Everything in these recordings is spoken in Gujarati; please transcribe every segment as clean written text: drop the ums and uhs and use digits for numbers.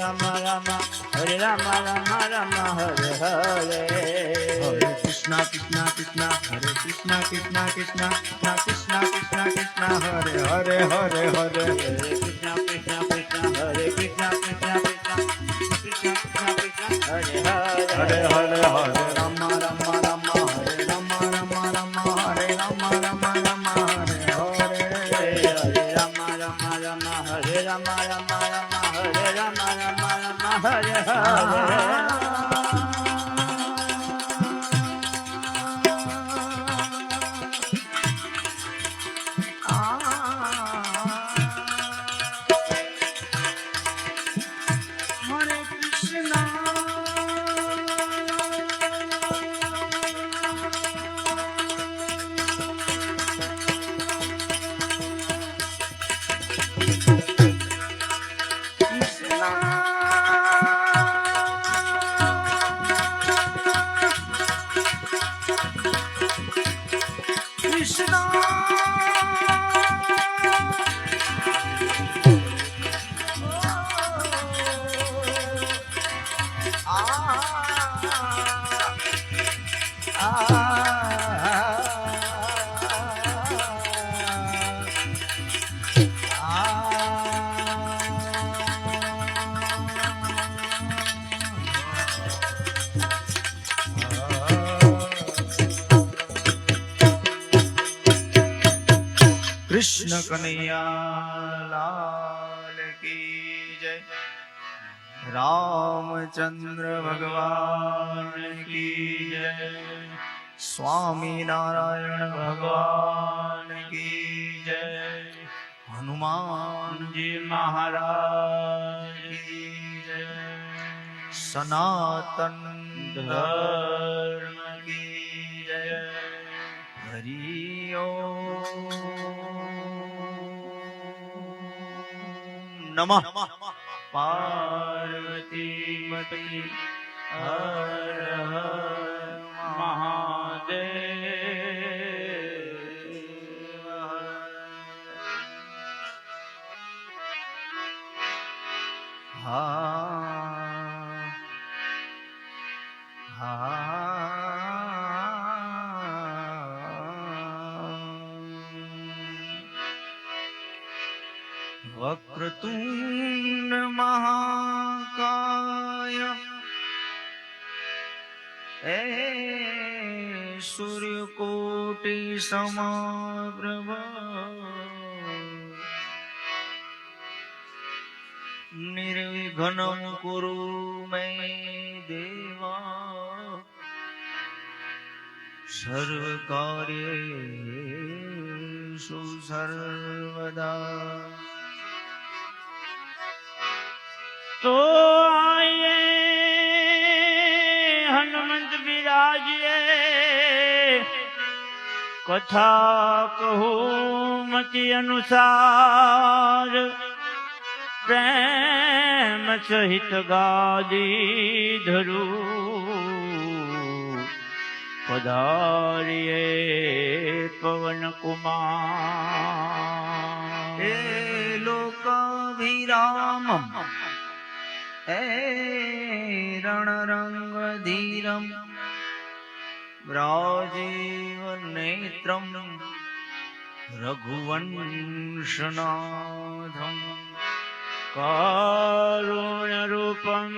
Rama Rama Hare Rama Rama Rama Hare Hare Hare Krishna Krishna Krishna Hare Krishna Krishna Krishna Krishna Krishna Krishna Hare Hare Hare Hare Hare Krishna Krishna Krishna Hare Krishna Krishna Krishna Krishna Krishna Krishna Hare Hare Hare Hare Hare Rama Rama Rama Hare Rama Rama Rama Hare Rama Rama Rama Hare Hare Hare Rama Rama Rama Hare Rama Rama Rama Hare Rama Rama Rama Hare Hare Hare Krishna Krishna Kanhaiya Lal की जय रामचंद्र भगवान की जय स्वामी नारायण भगवान की जय हनुमान जी महाराज की जय सनातन धर्म की जय हरि ओम नमः पार्वती पति हर हर वक्रतुंड महाकाय सूर्यकोटि समप्रभ निर्विघ्नं कुरु मे देवा सर्वकार्येषु सर्वदा तो आइए हनुमंत विराजिए कथा कहूँ मति अनुसार प्रेम सहित गादी धरू पधारिए पवन कुमार हे लोकाभिरामम् हे रणरङ्गधीरम् राजीवनेत्रम् रघुवंशनाथम् कारुण्यरूपं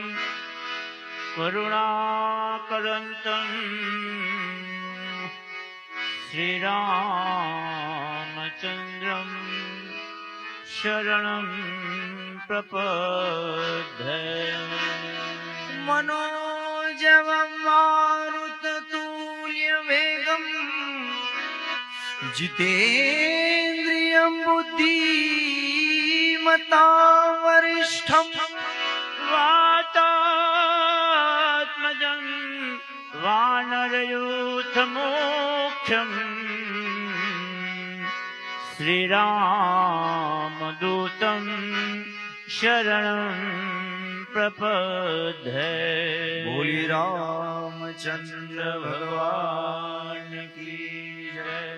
करुणाकरन्तं श्रीरामचन्द्रं शरणं प्रपद्ये मनोजवं मारुततुल्यवेगम् जितेन्द्रियं बुद्धिमतां वरिष्ठम् वातात्मजं वानरयूथमोक्षम् श्रीरामदूतं शरणं प्रपद्ये बोली रामचंद्र भगवान की जय।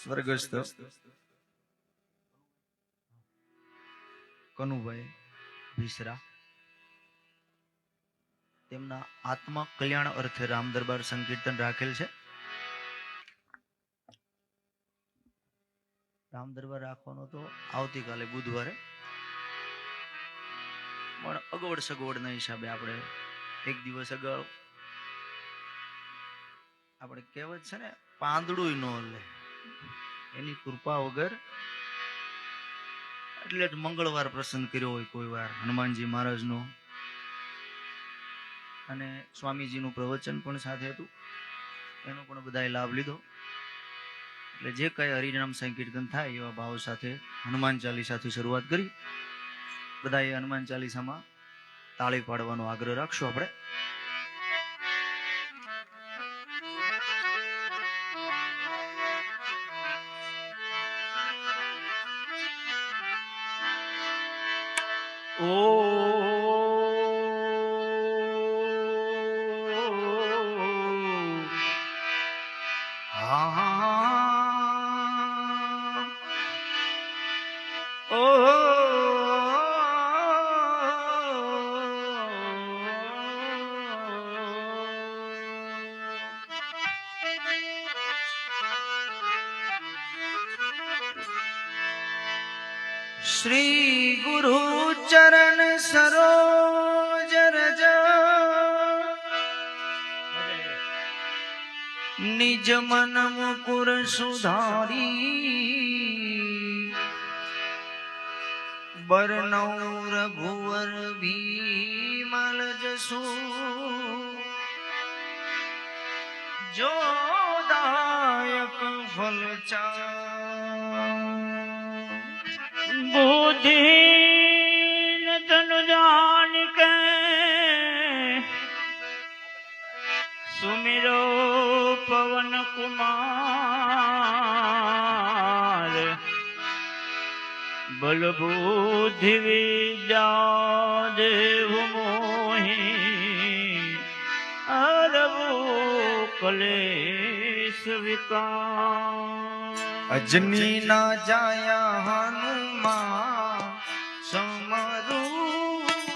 स्वर्गस्थ કનુભાઈ ભીસરા, તેમના આત્મા કલ્યાણ અર્થે રામ દરબાર સંકીર્તન રાખેલ છે. રામ દરબાર રાખવાનો તો આવતીકાલે બુધવારે, પણ અગવડ સગવડના હિસાબે આપણે એક દિવસ અગાઉ, આપણે કહેવત છે ને, પાંદડું ન લે, એની કૃપા વગર. એટલે જ મંગળવાર પ્રસંગ કર્યો હોય, કોઈ વાર હનુમાનજી મહારાજનો, અને સ્વામીજીનું પ્રવચન પણ સાથે હતું, એનો પણ બધાએ લાભ લીધો. એટલે જે કઈ હરિનામ સંકીર્તન થાય એવા ભાવ સાથે હનુમાન ચાલીસાથી શરૂઆત કરી. બધાએ હનુમાન ચાલીસામાં તાળી પાડવાનો આગ્રહ રાખશું આપણે. श्री गुरु चरण सरोज रज निज मन मुकुर सुधारी बरनौ रघुवर भीमल जसु जो दायक फल चा बुद्धि तनु जान के सुमिरो पवन कुमार बल बुद्धि विद्या देव मोहि अरबो कलेश विकार अजनी ना जाया हनुमान समरू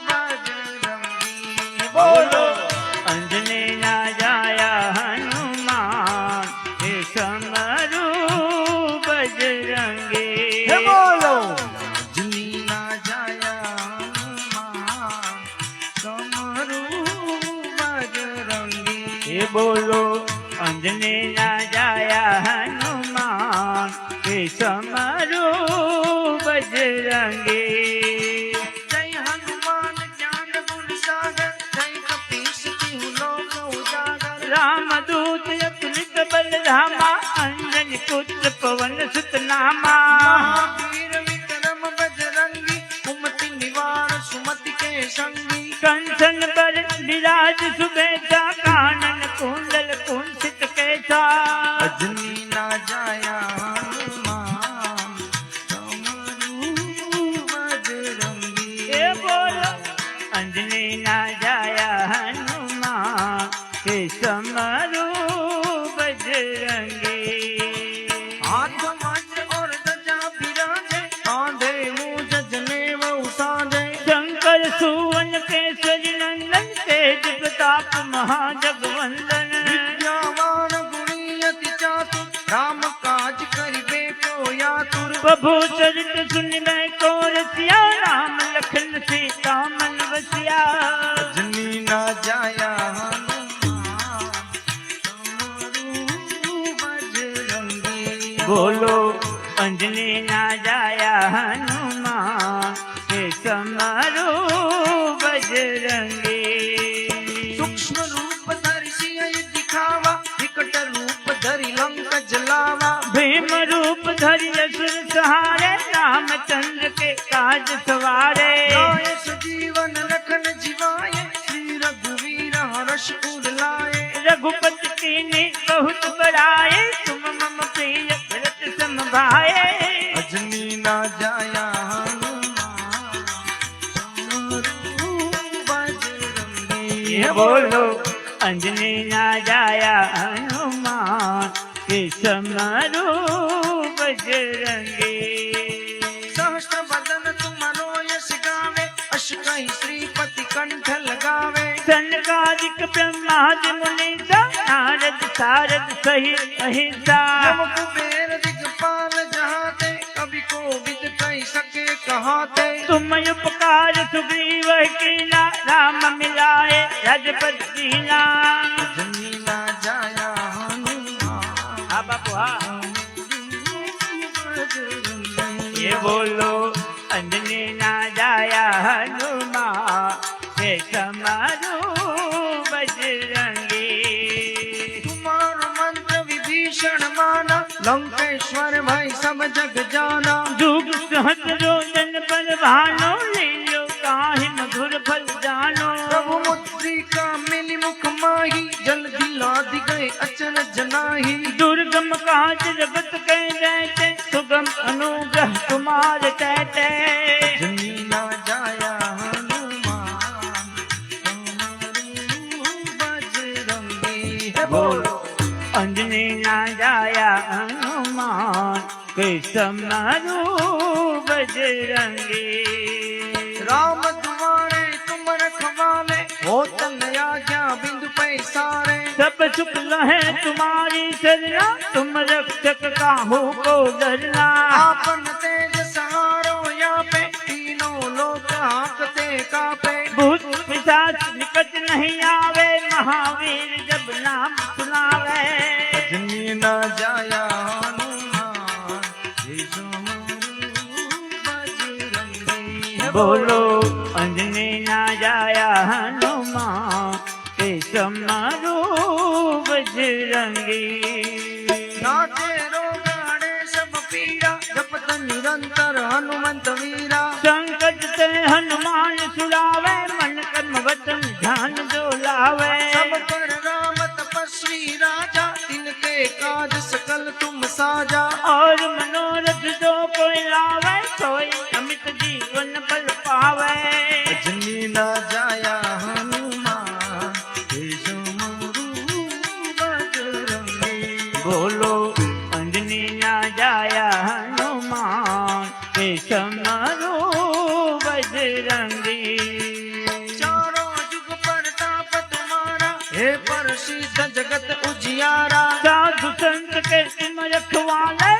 बजरंगी बोलो अंजनी ना जाया हनुमान हे समरू बजरंगी बोलो अजनी ना जाया हनुमान समरू बजरंगी हे बोलो अंजनी ना जाया हनुमान हे समरू बजरंगी जय हनुमान ज्ञान गुण सागर जय कपीस तिहु लोक उजागर रामदूत अतुलित बल धामा अंजनी पुत्र पवन सुत नामा महावीर विक्रम बजरंगी कुमति निवार सुमति के संगी कंचन पर विराज सुबेसा कानन कुंडल कुंसित कैसा अजनी ना जाया हनुमान समरू बजरंगी हे बोलो अंजनी ना जाया हनुमान हे समरू बजरंगी हाथ वज्र और ध्वजा बिराजे कांधे मूंज जनेऊ साजे शंकर सुवन केसरी नंदन तेज प्रताप महाजगवंदन विद्यावान गुणी अति चातुर राम काज करिबे को यातुर प्रभु चरित सुनिबे को रसिया राम लखन सीता मन बसिया अजनी ना जाया हनुमान समरू बजरंगी बोलो अंजनी ना जाया हनुमान हे समरू बजरंगी सूक्ष्म रूप धरि सिय दिखावा विकट रूप धरि लंक जलावा भीम रूप धरि असुर सहारे रामचंद्र के काज सवारे लाए सजीवन लखन जिवाए श्री रघुवीर हर्ष उर लाए रघुपति कीन्ही बहुत बड़ाए तुम मम प्रिय भरत सम भाए अजनी ना जाया हनुमान समरू बजरंगी ये बोलो अंजनी ना जाया हनुमान के समरू बजरंगी सहस्त्र बदन तुम्हारो यश कार्तिक ब्रह्मादि मुनीसा नारद सारद सहित अहिंसा यम कुबेर दिगपाल जहाते कवि को विद कह सके कहाते तुम उपकार सुग्रीव कीना राम मिलाए रजपत दीना जमीना जाया हनुमान हाँ बापू हाँ ये बोलो अंजनी ना जाया हनुमान हे समारो बजरंगी तुम्हारो मंत्र विभीषण माना लंकेश्वर भाई सब जग जाना जुग सहस्रो जन पर भानो लीलो काहि मधुर फल जानो प्रभु मुद्रिका मिली मुख माही जल्दी लाद गए अचरज नाही दुर्गम काज जगत के रहते सुगम अनुग्रह तुम्हारे कहते जमीना जाया हनुमान तुम्हारो बजरंगी है बोलो अंजनी ना जाया हनुमान के समारो बजरंगी राम तुम्हारे तुम रखवाले हो तन आज्ञा बिंदु पैसारे सब सुख लहे तुम्हारी शरणा तुम रक्षक काहू को डरना आपन तेज सहारो यहाँ पे तीनों लोग हाँकते कापे भूत पिशाच निकट नहीं आवे महावीर जब नाम सुनावे जनी न जाया हनुमान हे समारो बजरंगी है बोलो अंजनी ना जाया हनुमान के समारो बजरंगी नाचे रोगाड़े सब पीड़ा जपत निरंतर हनुमंत वीरा संकट से हनुमान छुड़ावे मन कर्म वचन ध्यान जो लावे सब पर राम तपस्वी राजा तिनके काज सकल तुम साजा और मनोरथ जो कोई लावे सोई अमित जीवन बल पावे जनी न जाया हनुमान हे समारो बजरंगी बोलो अंजनी ना जाया हनुमान के समारो बजरंगी चारों जुग प्रताप तुम्हारा हे प्रसिद्ध जगत उजियारा साधु संत के तुम रखवाले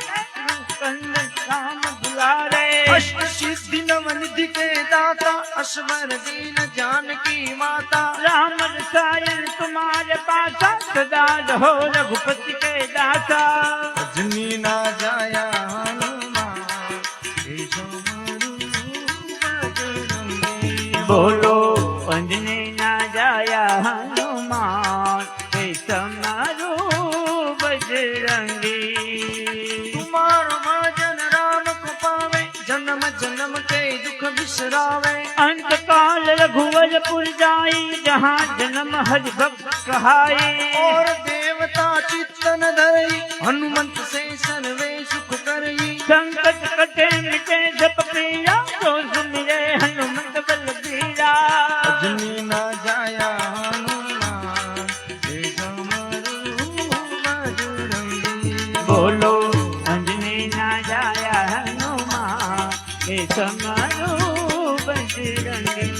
कंदन राम दुलारे अष्ट सिद्धि नव निधि के दाता असवर दीन जानकी माता राम रसायन तुम्हारे पासा सदा रहो रघुपति के दासा जनी न जाया हनुमान हे समारो बजरंगी बोलो अंजनी ना जाया हनुमान के समारो बजरंगी तुम्हारो भजन राम को पावे जन्म जन्म के दुख बिसरावे अंत काल रघुवरपुर जाई जहाँ जन्म हरि भक्त कहाई और देवता चित्तन धरई हनुमंत से सर्वे सुख करई संकट कटे मिटे जप पीरा तो सुमिरे हनुमंत बलबीरा जनी न जाया हनुमान हे समारो बजरंगी बोलो अंजनी ना जाया हनुमान के समारो बजरंगी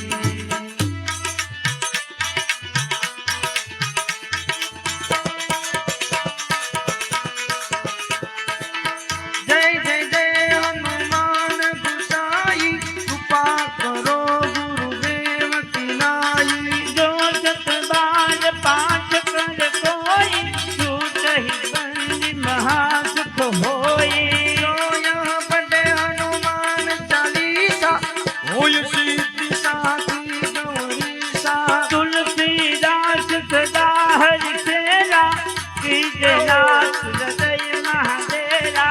जय जय जय हनुमान गुसाई कृपा करो गुरुदेव की नाई जो सत बार पाठ कर कोई छूट ही बंदी महासुख होई जो यहाँ बड़े हनुमान चालीसा होय सिद्धि साखी गौरीसा तुलसीदास सदा हरि सेवा कीजनाथ हृदय महादेवा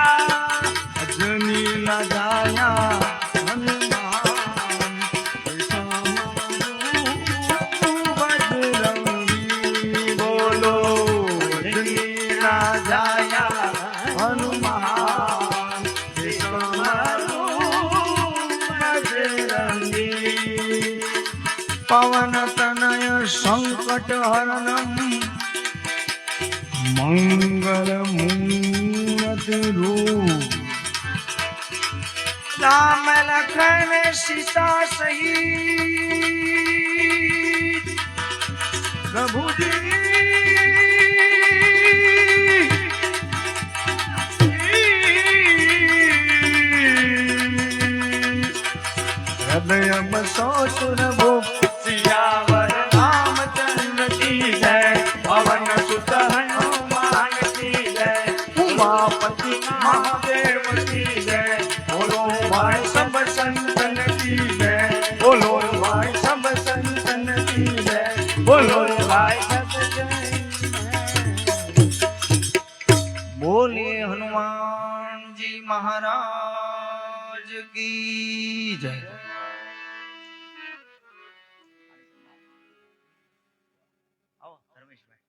जनी न जाया हनुमान हे समारो बजरंगी बोलो जनी न जाया हनुमान हे समारो बजरंगी पवन तनय संकट हरणम मंगल मूर्ति रूप राम लखन सीता सहित હૃદયમ સોસુર ભૂપ સિયાવર રામચંદ્ર કી જય પવન સુત હનુમાન કી જય ઉમાપતિ મહાદેવ કી જય બોલો ભાઈ સબ સંતન કી જય બોલો ભાઈ સબ સંતન કી જય બોલો ભાઈ સબ જય બોલીએ હનુમાનજી મહારાજ કી જય. આવો ધર્મેશભાઈ.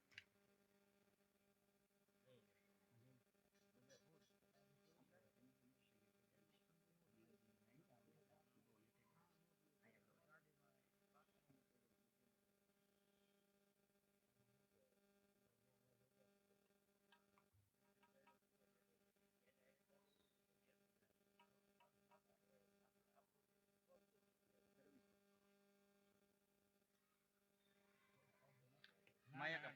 માયા કા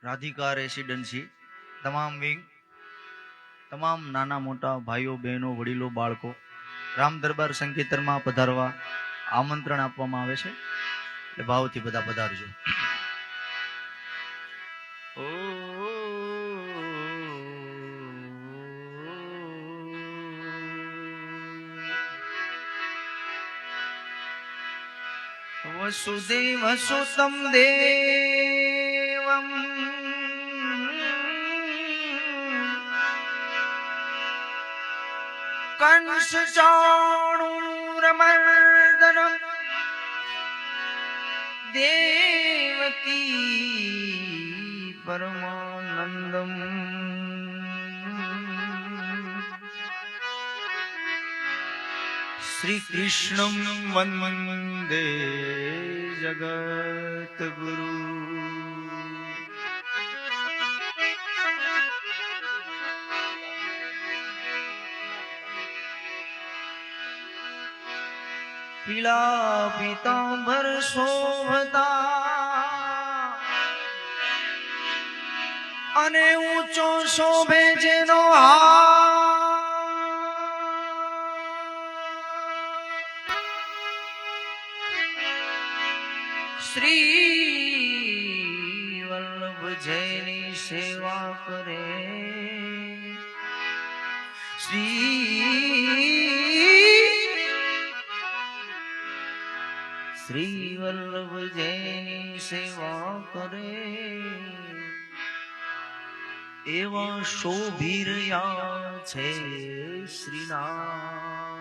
રાધિકા રેસિડેન્સી તમામ વિંગ, તમામ નાના મોટા ભાઈઓ બહેનો વડીલો બાળકો રામ દરબાર સંકીર્તનમાં પધારવા આમંત્રણ આપવામાં આવે છે. એટલે ભાવથી બધા પધારજો. વસુદેવ સુતમ દેવમ કંસ ચાણૂરમર્દનમ દેવકી પરમાનંદમ શ્રી કૃષ્ણમ વંદે જગત ગુરુ. પીળા પીતાંબર શોભતા અને ઊંચો શોભે જેનો શ્રી વલ્લભ જયની સેવા કરે. શ્રી વલ્લભ જયની સેવા કરે એવા શોભી રહ્યા છે શ્રીનાથ.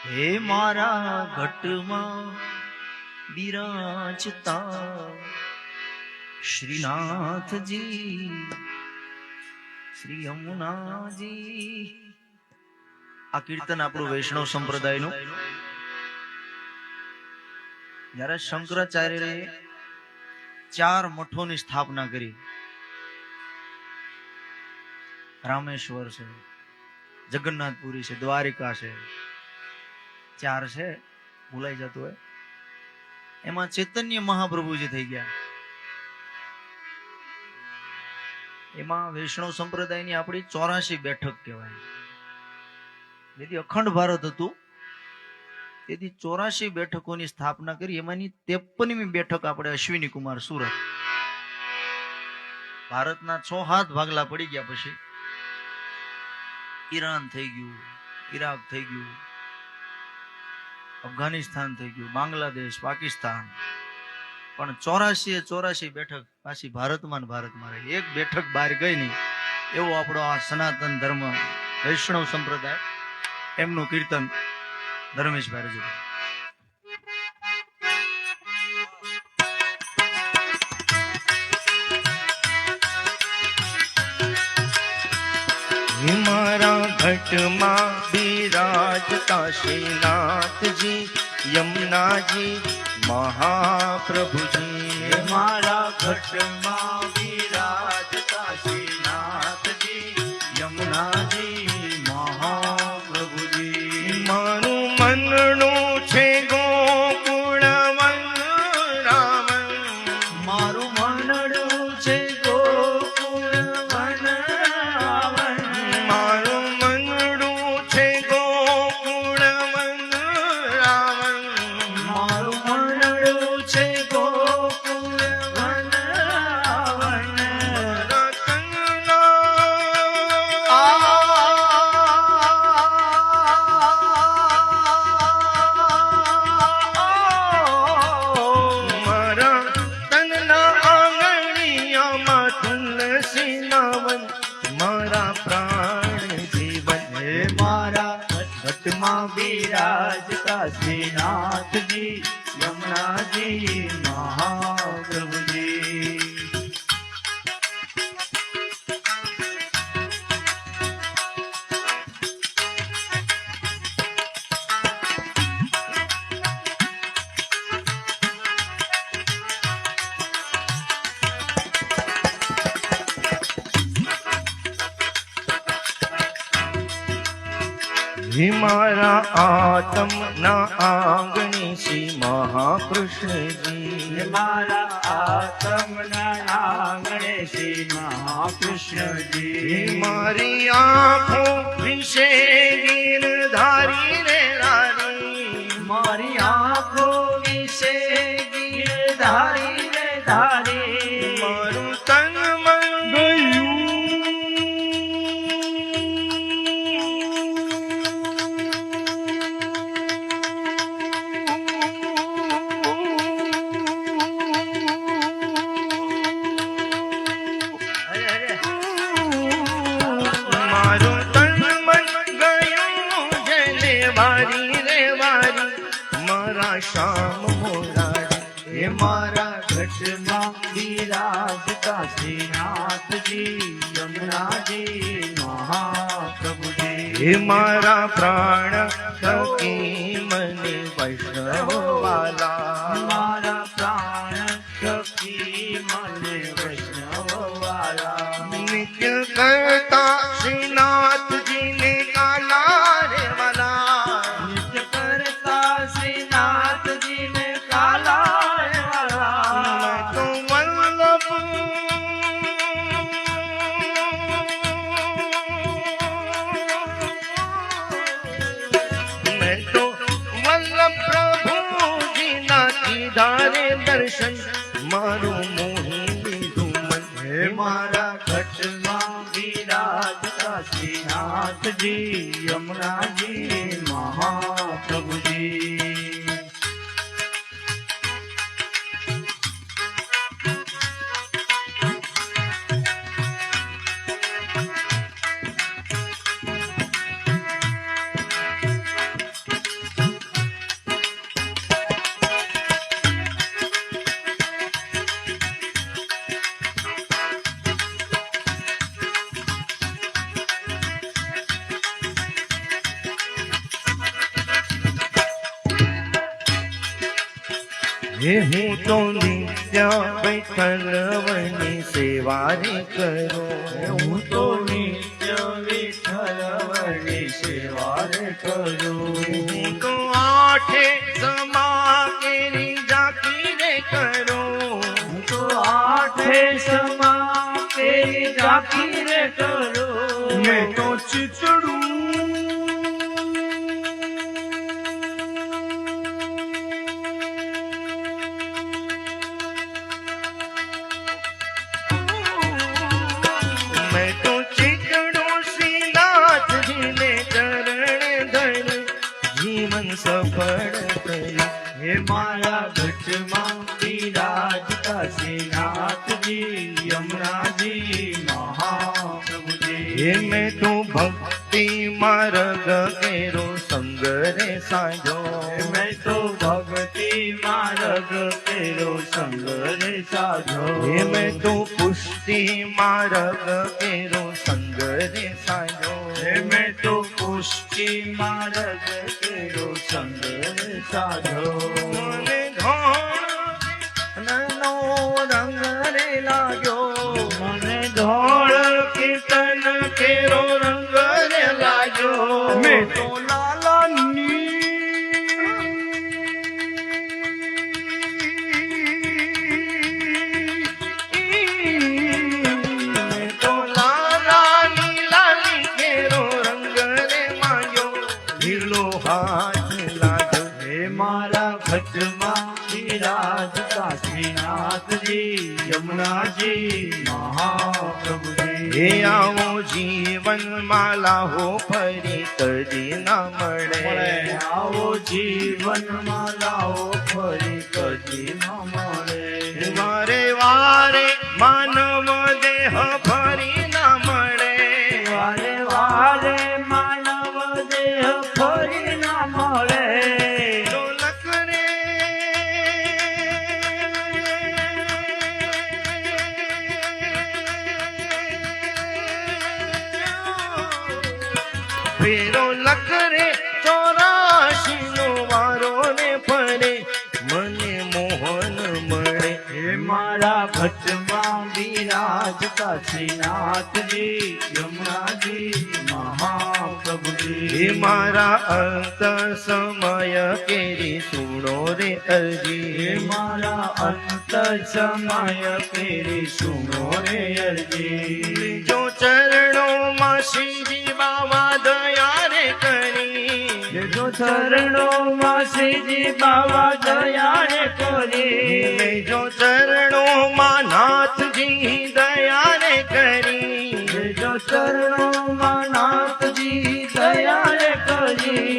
હે મારા ઘટમાં બિરાજતા શ્રીનાથજી શ્રી યમુનાજી. આ કીર્તન આપણું વૈષ્ણવ સંપ્રદાયનું. જ્યારે શંકરાચાર્યએ 4 મઠોની સ્થાપના કરી, રામેશ્વર છે, જગન્નાથપુરી છે, દ્વારિકા છે, 4 છે, ભૂલાઈ જતું હોય. એમાં ચૈતન્ય મહાપ્રભુજી થઈ ગયા. એમાં વૈષ્ણવ સંપ્રદાયની આપણી 84 બેઠક કહેવાય. જેથી અખંડ ભારત હતું તેથી 84 બેઠકોની સ્થાપના કરી. એમાંની 53મી બેઠક આપણે અશ્વિની કુમાર સુરત. ભારતના 6-7 ભાગલા પડી ગયા પછી ઈરાન થઈ ગયું, ઈરાક થઈ ગયું, અફઘાનિસ્તાન થઈ ગયું, બાંગ્લાદેશ, પાકિસ્તાન, પણ 84 બેઠક પાછી ભારતમાં રહી. એક બેઠક બહાર ગઈ નહીં. એવો આપણો આ સનાતન ધર્મ વૈષ્ણવ સંપ્રદાય. એમનું કીર્તન ધર્મેશભાઈ રજૂ કરે. મારા ઘટમાં બિરાજતા શ્રીનાથજી યમુનાજી મહાપ્રભુજી. મારા ઘટમાં બિરાજતા શ્રીનાથજી યમુનાજી મહાપ્રભુજી. મારું મનનું છે ગોકુળ વનરાવન. મારું મનનું છે ગોકુળ વનરાવન. મારું મનનું છે ગોકુળ વનરાવન. મારું મનનું છે ગોકુળ વનરાવન. મારા પ્રાણ જીવન. હે મારા ઘટમાં બિરાજતા શ્રીનાથજી યમુનાજી મહાપ્રભુજી. હે મારા આત્મના આંગણે શ્રી મહાકૃષ્ણજી. મારા આત્મના આંગણે શ્રી મહાકૃષ્ણજી. મારી આંખો વિશે ગીરધારી રે ધારી. મારી આંખો વિશે ગીરધારી રે ધારી. મારું તન મન ગયું શ્યામ મોરારી. હે મારા ઘટમાં બિરાજતા શ્રીનાથજી યમુનાજી મહાપ્રભુજી. હે મારા પ્રાણ સખી મને વૈષ્ણવ વાલા. મારા પ્રાણ સખી મને વૈષ્ણવ વાલા. નિત્ય કરતા શ્રીનાથજીને કાલા રે વાલા. નિત્ય કરતા શ્રીનાથજી ને કાલા રે વાલા. તો વલ્લભ મેં તો વલ્લભ પ્રભુજીના કીધા રે દર્શન. મારું મોહી લીધું મન. હે મારા ઘટમાં બિરાજતા શ્રીનાથજી યમુનાજી મહાપ્રભુજી. હે હું તો નિત્ય વિઠ્ઠલવની સેવા રે કરું. હું તો નિત્ય વિઠ્ઠલવની સેવા રે કરું. હું તો કરું મેં તો ચિતડું मैं तो चितड़ो श्रीनाथजीने चरण धर जीवन सफળ કરી હે મારા ભટમાં બિરાજતા શ્રીનાથજી યમુનાજી મહાપ્રભુજી હે મેં તો ભક્તિ માર્ગ કેરો સંગ રે સાજો મેં તો ભક્તિ માર્ગ તેરો સંગ રે સાધો હે મેં તો પુષ્ટિ માર્ગ કેરો સંગ રે સાજો હે મેં તો પુષ્ટિ માર્ગ તેરો સંગ રે સાધો મને ધોળનો રંગ રે લાગ્યો મને ધોળ કીર્તન કેરો રંગ રે લાગ્યો મેં તો મેં તો લાલાની લાલી કેરો રંગ રે માંગ્યો લીલો હાથ લાગ્યો હે મારા ભટમાં બિરાજતા શ્રીનાથજી યમુનાજી મહાપ્રભુજી હે આવો જીવનમાં લાહો ફરી કદી ના મળે મળે આવો જીવનમાં લાવો ફરી કદી ન મળે વારે વારે માનવ દેહ ફરી ના મળે વારે વારે માનવ દેહ ફરી ના મળે ઢોલક રે ફેરો લખ રે 84 નો વારો ને ફરે મને મોહન મળે હે મારા ભટમાં બિરાજતા શ્રીનાથજી યમુનાજી મહાપ્રભુજી હે મારા અંત સમય કેરી સુણો રે હે અરજી મારા અંત સમય પેરી સુનો રે અરજી જો ચરણોમાં શ્રીજી બાવા દયા રે કરી જો ચરણોમાં શ્રીજી બાવા દયા રે કરી જો ચરણોમાં નાથજી દયા રે કરી જો ચરણોમાં નાથજી દયા રે કરી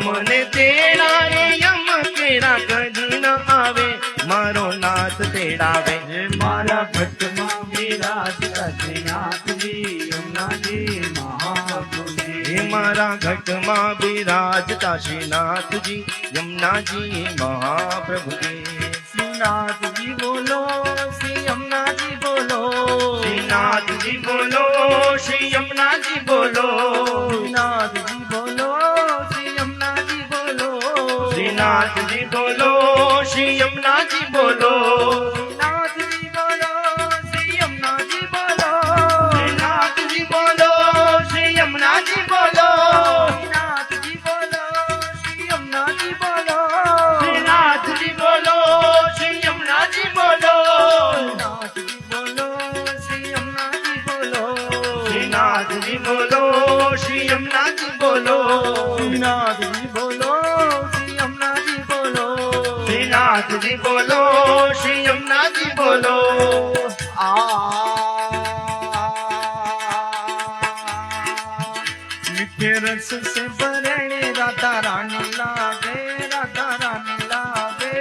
મને તેડા રે યમ કેરા કદી ન આવે મારો નાથ તેડાવે હે મારા ભટમાં બિરાજતા શ્રીનાથજી યમુનાજી મહાપ્રભુજી હે મારા ઘટમાં બિરાજતા શ્રીનાથજી યમુનાજી મહાપ્રભુજી શ્રીનાથજી બોલો શ્રી યમુનાજી બોલો શ્રીનાથજી બોલો શ્રી યમુનાજી બોલો શ્રીનાથજી બોલો શ્રી યમુનાજી બોલો શ્રીનાથજી બોલો શ્રી યમુનાજી બોલો શ્રીનાથજી બોલો શ્રી યમુનાજી બોલો શ્રીનાથજી બોલો શ્રી યમુનાજી બોલો શ્રીનાથજી બોલો શ્રી યમુનાજી બોલો શ્રીનાથજી બોલો શ્રી યમુનાજી બોલો શ્રીનાથજી બોલો શ્રી યમુનાજી બોલો શ્રીનાથજી બોલો શ્રી યમુનાજી બોલો શ્રીનાથજી બોલો શ્રી યમુનાજી બોલો શ્રીનાથજી બોલો શ્રી યમુનાજી બોલો मीठे रस से भरे राधा रानी लागे राधा रानी लागे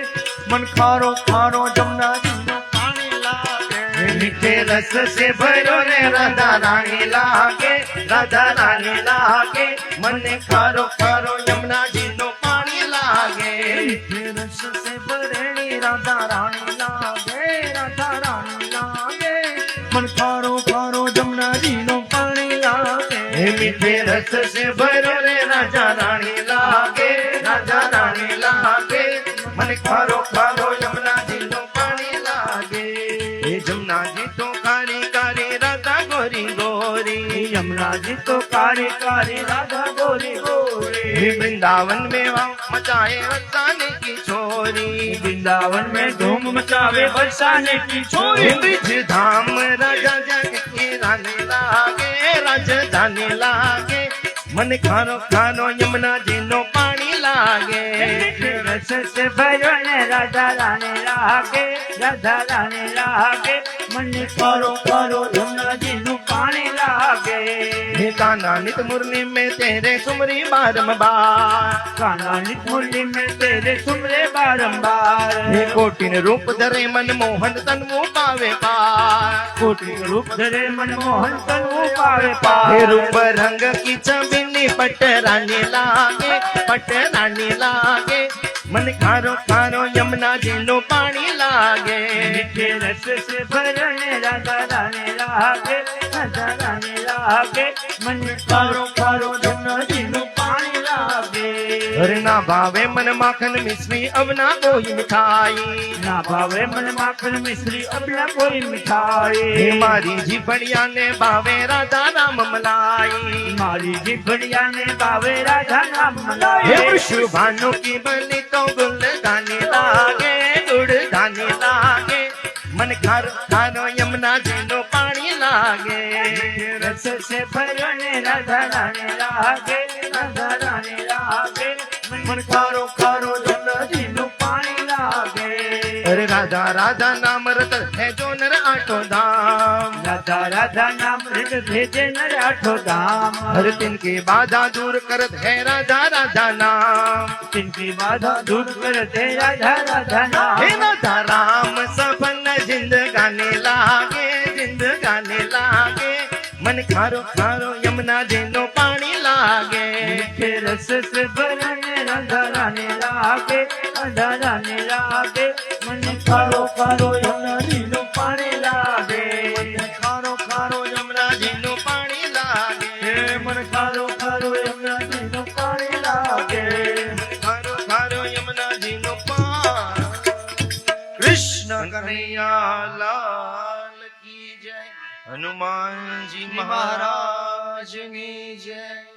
मन खारो खारो जमुना जी नो पानी लागे मीठे रस से भरो रे राधा रानी लागे राधा रानी लागे मने खारो खारो यमुना जी नो पानी लागे मीठे रस से भरे राधा रानी लागे राधा रानी लागे मन खारो खारो जमुना जी नो पानी लागे हे मीठे रस से भरो रे राजा रानी लागे राजा रानी लागे मन खारो खारो यमुना जी नो पानी लागे हे जमुना जी तो कारी कारी राधा गोरी गोरी यमुना जी तो कारी कारी राधा गोरी गोरी हे वृंदावन में वाव मचाए वरसाने की छोरी वृंदावन में धूम मचावे बरसाने की छोरी ब्रिज धाम राजा जग की रानी लागे राजधानी लागे मन खानो खानो यमुना जीनो पानी लागे रस से भरो ने राधा रानी लागे राधा रानी लागे मन करो करो यमुना जी नु पानी लागे हे कान्हा नित मुरली में तेरे सुमरी बारंबार कान्हा नित मुरली में तेरे सुमरे बारंबार हे कोटिन रूप धरे मन मोहन तन मुँह पावे पार कोटि रूप धरे मनमोहन तनु पावे हे पार रूप रंग की छबिनी पटरानी लागे पटरानी लागे मन खारो खारो यमुना जीनो पानी लागे मीठे रस से भरने राधा रानी लागे राधा रानी लागे मन कारो कारो यमुना जी नु पानी लागे अरे ना भावे मन माखन मिश्री अब ना कोई मिठाई ना भावे मन माखन मिश्री अब ना कोई मिठाई हे मारी जी बढ़िया ने भावे राधा राम मलाई मारी जी बढ़िया ने भावे राधा नाम हे मलाई वृषभानु की बलि तो गुल गाने लागे गुड़ गाने लागे मन खारो खारो यमुना जीनो पानी लागे रस से भरने राधा रानी लागे राधा रानी लागे मन कारो कारो यमुना जी नु पानी लागे अरे राधा राधा नाम रत है जो नर आठो धाम राधा राधा नाम रित भेजे नर आठो धाम हर तिनकी बाधा दूर करत है राधा राधा नाम तिनकी बाधा दूर करते राधा राधा नाम हे राधा राम सफल जिंदगानी लागे जिंदगानी लागे मन खारो खारो यमुना जीनो पानी लागे मीठे रस से भरने राधा रानी लागे राधा रानी लागे मन कारो कारो यमुना जी नु पानी लागे खारो खारो यमुना जीनो पानी लागे हे मन कारो कारो यमुना जी नु पानी लागे खारो खारो यमुना जीनो पानी कृष्ण कन्हैया लाल की जय हनुमान जी महाराज की जय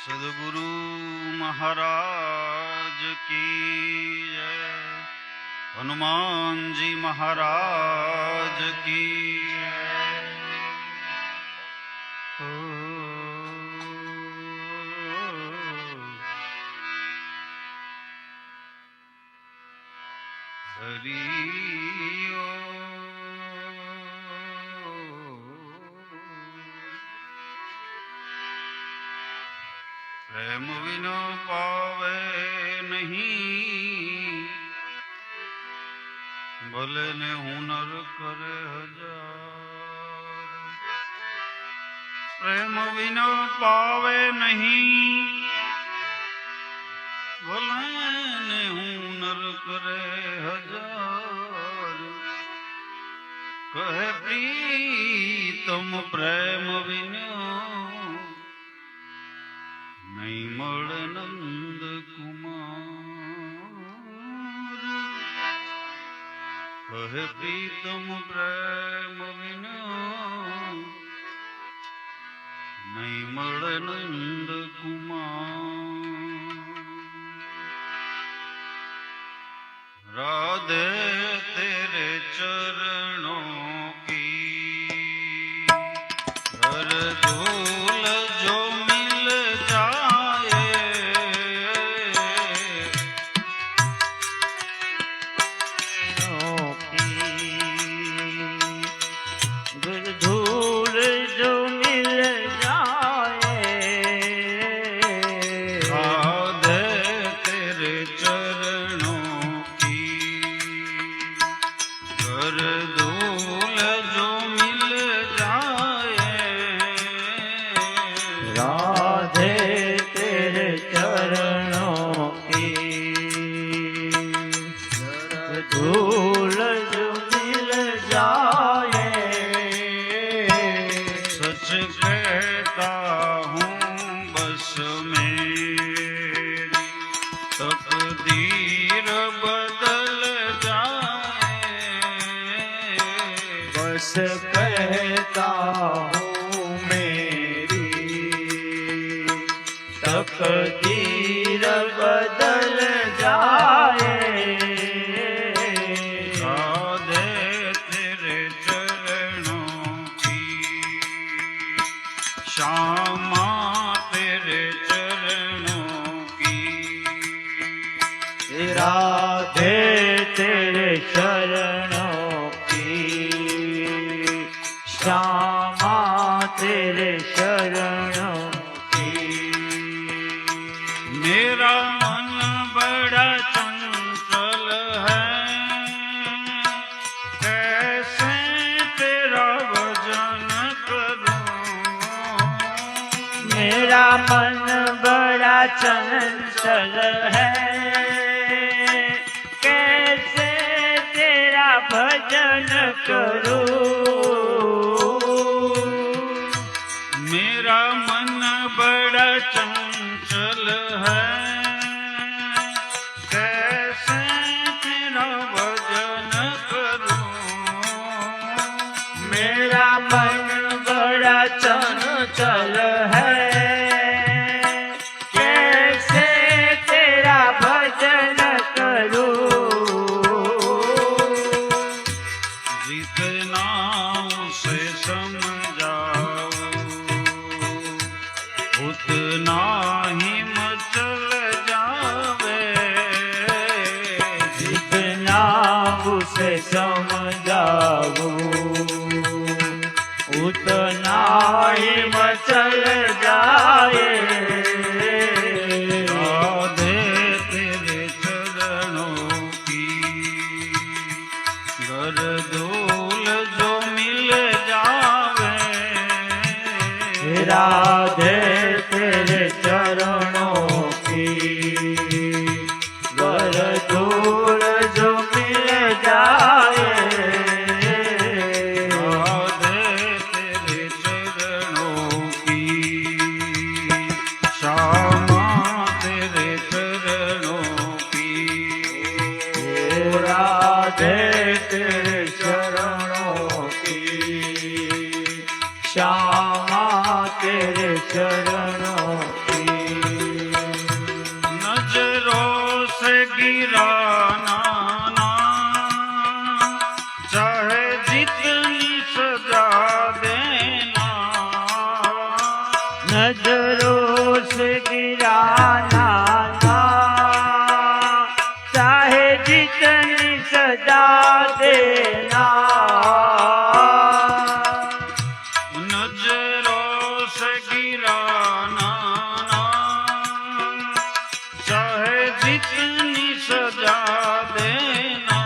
सदगुरु महाराज की जय। हनुमान जी महाराज की जय। हरि प्रेम बिना पावे नहीं, भले ने हुनर करे हजार। प्रेम बिना पावे नहीं, भले ने हुनर करे हजार। कहे प्रीतम प्रेम बिना नहीं मळ नंद कुमार। कहे प्रीतम प्रेम बिना नहीं मळ नंद कुमार। राधे तेरे चरणों की हर धूल जो मिल जाए। धूल जो मिल जाए। राधे तेरे चरणों की हर धूल जो मिल जाए। राधे तेरे चरणों की धूल जो मिल जाए। सच कहता हूँ बस मेरी तकदीर बदल जाए। बस कहता हूँ मेरी तकदीर बदल जाए। राधे तेरे चरणों की श्यामा तेरे चरणों की। राधे तेरे चरणों की श्यामा तेरे चरणों की। मेरा मन बड़ा चंचल है, कैसे तेरा भजन करूं। मेरा मन बड़ा चंचल है, कैसे तेरा भजन करूं। मेरा मन बड़ा चंचल है, कैसे तेरा भजन करूं। मेरा मन बड़ा चंचल है, कैसे तेरा भजन करूं। जितना उसे समझाओ उतना ही मचल जावे। जितना उसे समझाऊं उतना ही मचल जाए। राधे तेरे चरणों की गरदोल जो मिल जावे। राधे तेरे चरणों की गरदोल जो मिल जाए। गिराना ना, चाहे जितनी सजा देना। नजरों से गिराना ना, चाहे जितनी सजा देना। नजरों से गिराना ना, चाहे जितनी सजा देना।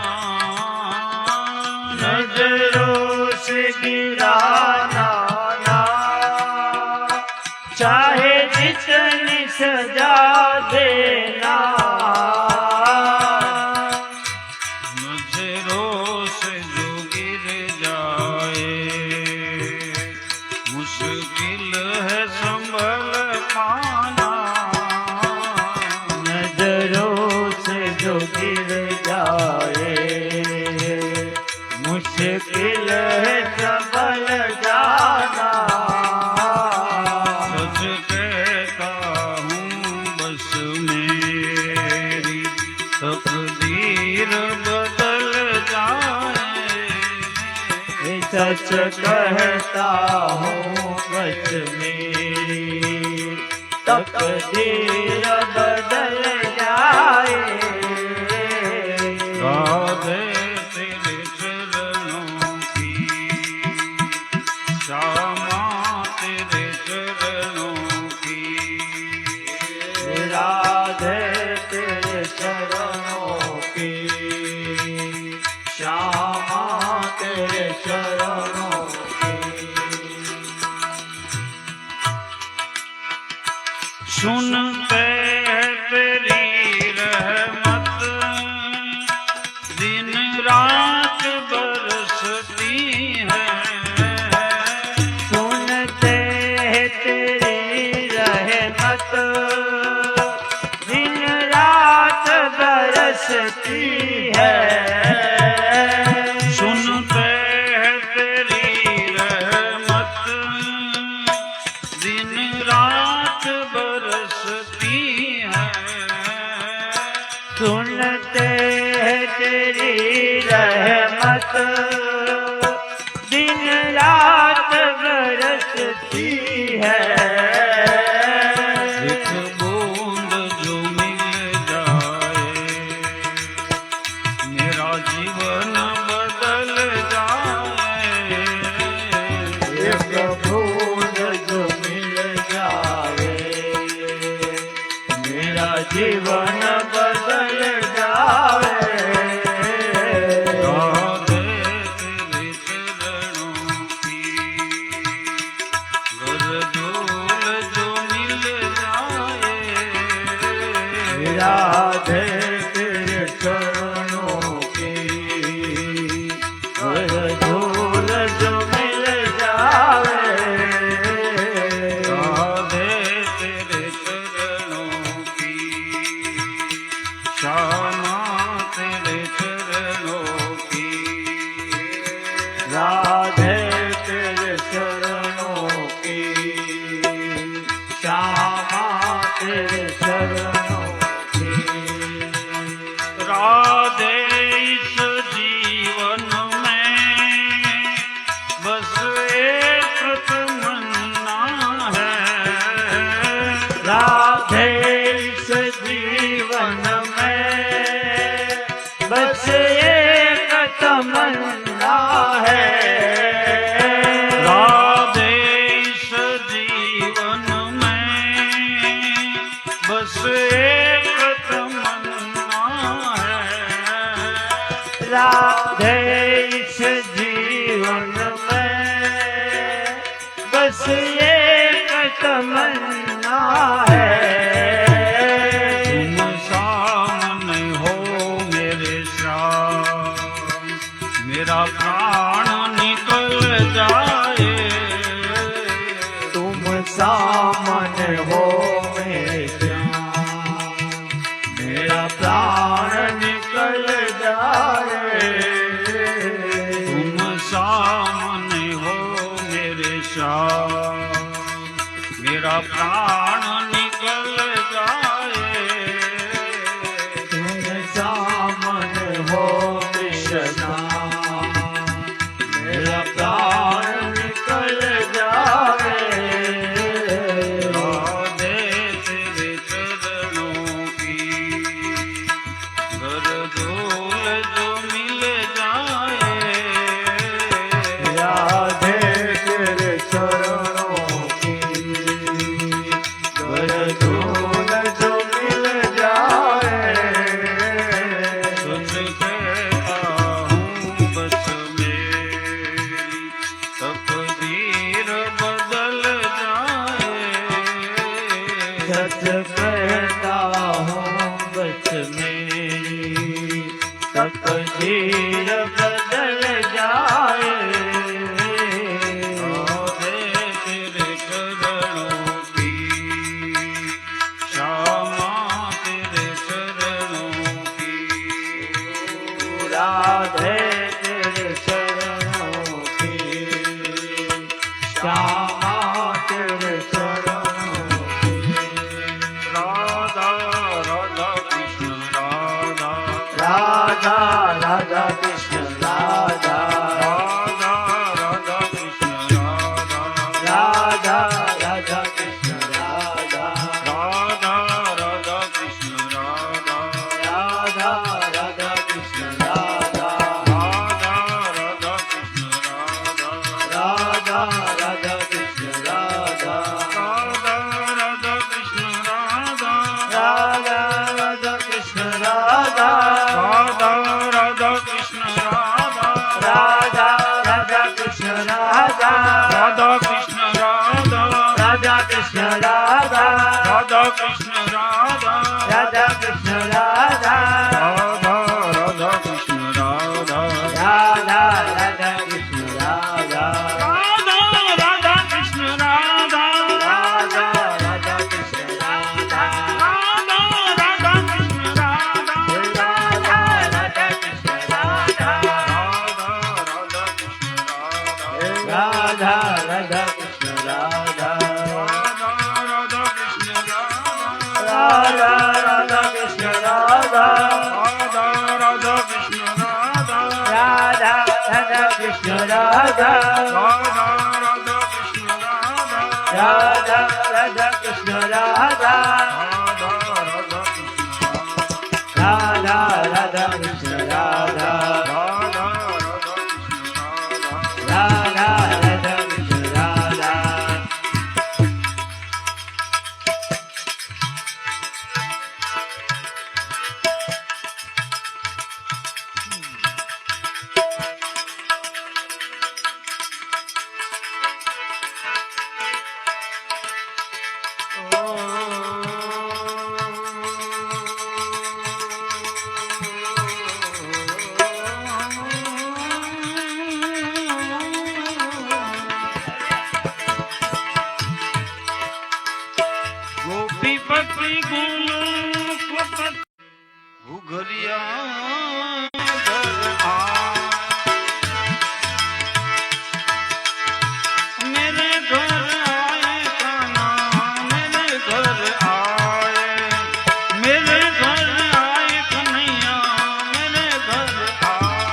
नजरों से गिराना ना, चाहे जितनी सजा देना। नजरों से जो गिर जाए, मुश्किल है संभल पाना। नजरों से जो गिर जाए, मुश्किल है संभल जाना। सच कहता हूँ बस मेरी तकदीर बदल जाए। सच कहता हूँ बस मेरी तकदीर बदल जाए। राधे तेरे चरणों की, श्यामा तेरे चरणों की। राधे तेरे चरणों की, श्यामा तेरे चरणों की। सुनते हैं तेरी रहमत, दिन रात बरसती है। सुनते हैं तेरी रहमत, दिन रात बरसती है। सुनते हैं तेरी रहमत, दिन रात बरसती है। सुनते हैं तेरी रहमत, दिन रात बरसती है। एक बूंद जो मिल जाए, मेरा जीवन बदल जाए। एक बूंद जो मिल जाए, मेरा जीवन बदल जाए। राधे तेरे चरणों की, गरजोल जो मिल जाए। राधे तेरे चरणों की, गरजोल जो मिल जाए। राधे तेरे चरणों की, श्यामा तेरे चरणों की। राधे तेरे चरणों की, श्यामा तेरे चरणों की। राधे इस जीवन में बस एक तमन्ना है। राधे इस जीवन में बस एक तमन्ना है। राधे इस जीवन में बस एक तमन्ना है। राधे इस जीवन में बस एक तमन्ना है। तुम सामने हो मेरे साथ, मेरा प्राण निकल जाए। तुम सामने हो मेरे जान, मेरा प्राण निकल जाए। मेरी तकदीर बदल जाए राधे तेरे चरणों की श्यामा तेरे चरणों की राधे तेरे चरणों की श्यामा तेरे चरणों की राधा राधा कृष्ण राधा राधा राधा कृष्ण राधा राधा राधा कृष्ण राधा राधा राधा कृष्ण राधा राधा राधा कृष्ण राधा राधा राधा कृष्ण राधा राधा राधा कृष्ण राधा राधा राधा कृष्ण राधा राधा राधा कृष्ण राधा राधा राधा कृष्ण राधा राधा राधा कृष्ण राधा राधा राधा कृष्ण राधा राधा कृष्ण राधा राधा कृष्ण राधा राधा कृष्ण राधा राधा कृष्ण राधा राधा राधा कृष्ण राधा राधा राधा कृष्ण राधा राधा राधा कृष्ण राधा राधा राधा कृष्ण राधा राधा राधा कृष्ण राधा राधा राधा कृष्ण राधा राधा राधा कृष्ण राधा राधा राधा कृष्ण राधा राधा राधा कृष्ण राधा राधा राधा कृष्ण राधा राधा राधा राधा राधा कृष्ण राधा कृष्ण राधा राधा राधा राधा राधा कृष्ण राधा कृष्ण राधा गोपीपति गुण घुघरिया मेरे घर आए कान्हा मेरे घर आए मेरे घर आए कन्हैया मेरे घर आए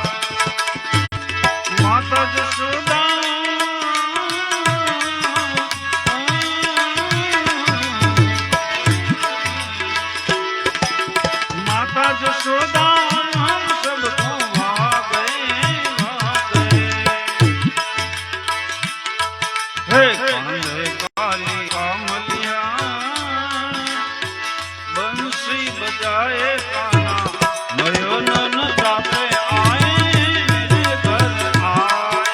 माता जसोदा माता जसोदा हम सबको वहाँ गए हे कांधे काली कामलिया बंसी बजाए कान्हा मयो नन जाते आए मेरे घर आए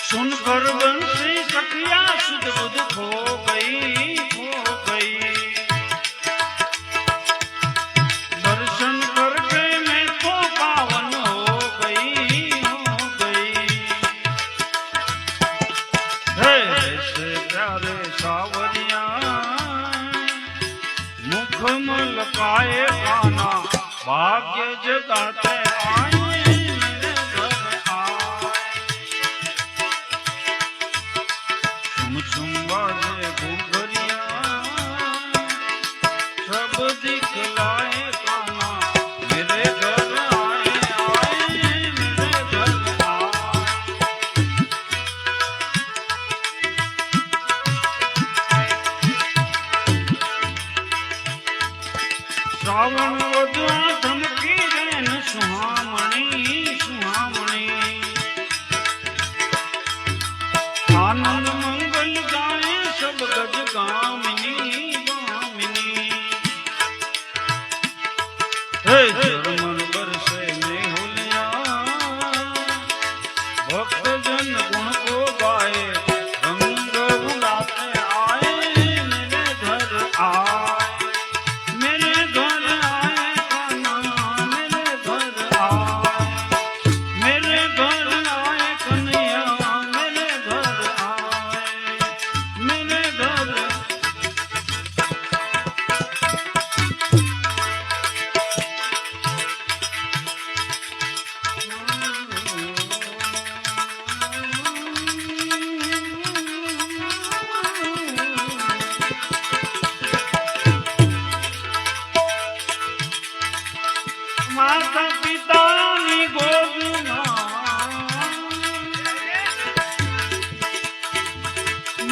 सुनकर बंसी सखिया सुध बुध खो गई दर्शन करके मैं तो पावन हो गई हे से प्यारे सावरिया मुख मलकाए काना भाग्य जगाते आए मेरे घर आए छुम बाजे घुघरिया सब दिखलाए काना मेरे घर आए आए मेरे घर आए श्रावण वधवा धमकी रेन सुहामणी सुहामणी आनंद मंगल गाए सब गज गामिनी गामिनी हे झरमर बरसे मेहुलिया भक्त जन गुण को गाए रंग उड़ाते आए मेरे घर आए मेरे घर आए कान्हा मेरे घर आए मेरे घर आए कन्हैया मेरे घर आए मेरे घर માતા પિતાની ગોદમાં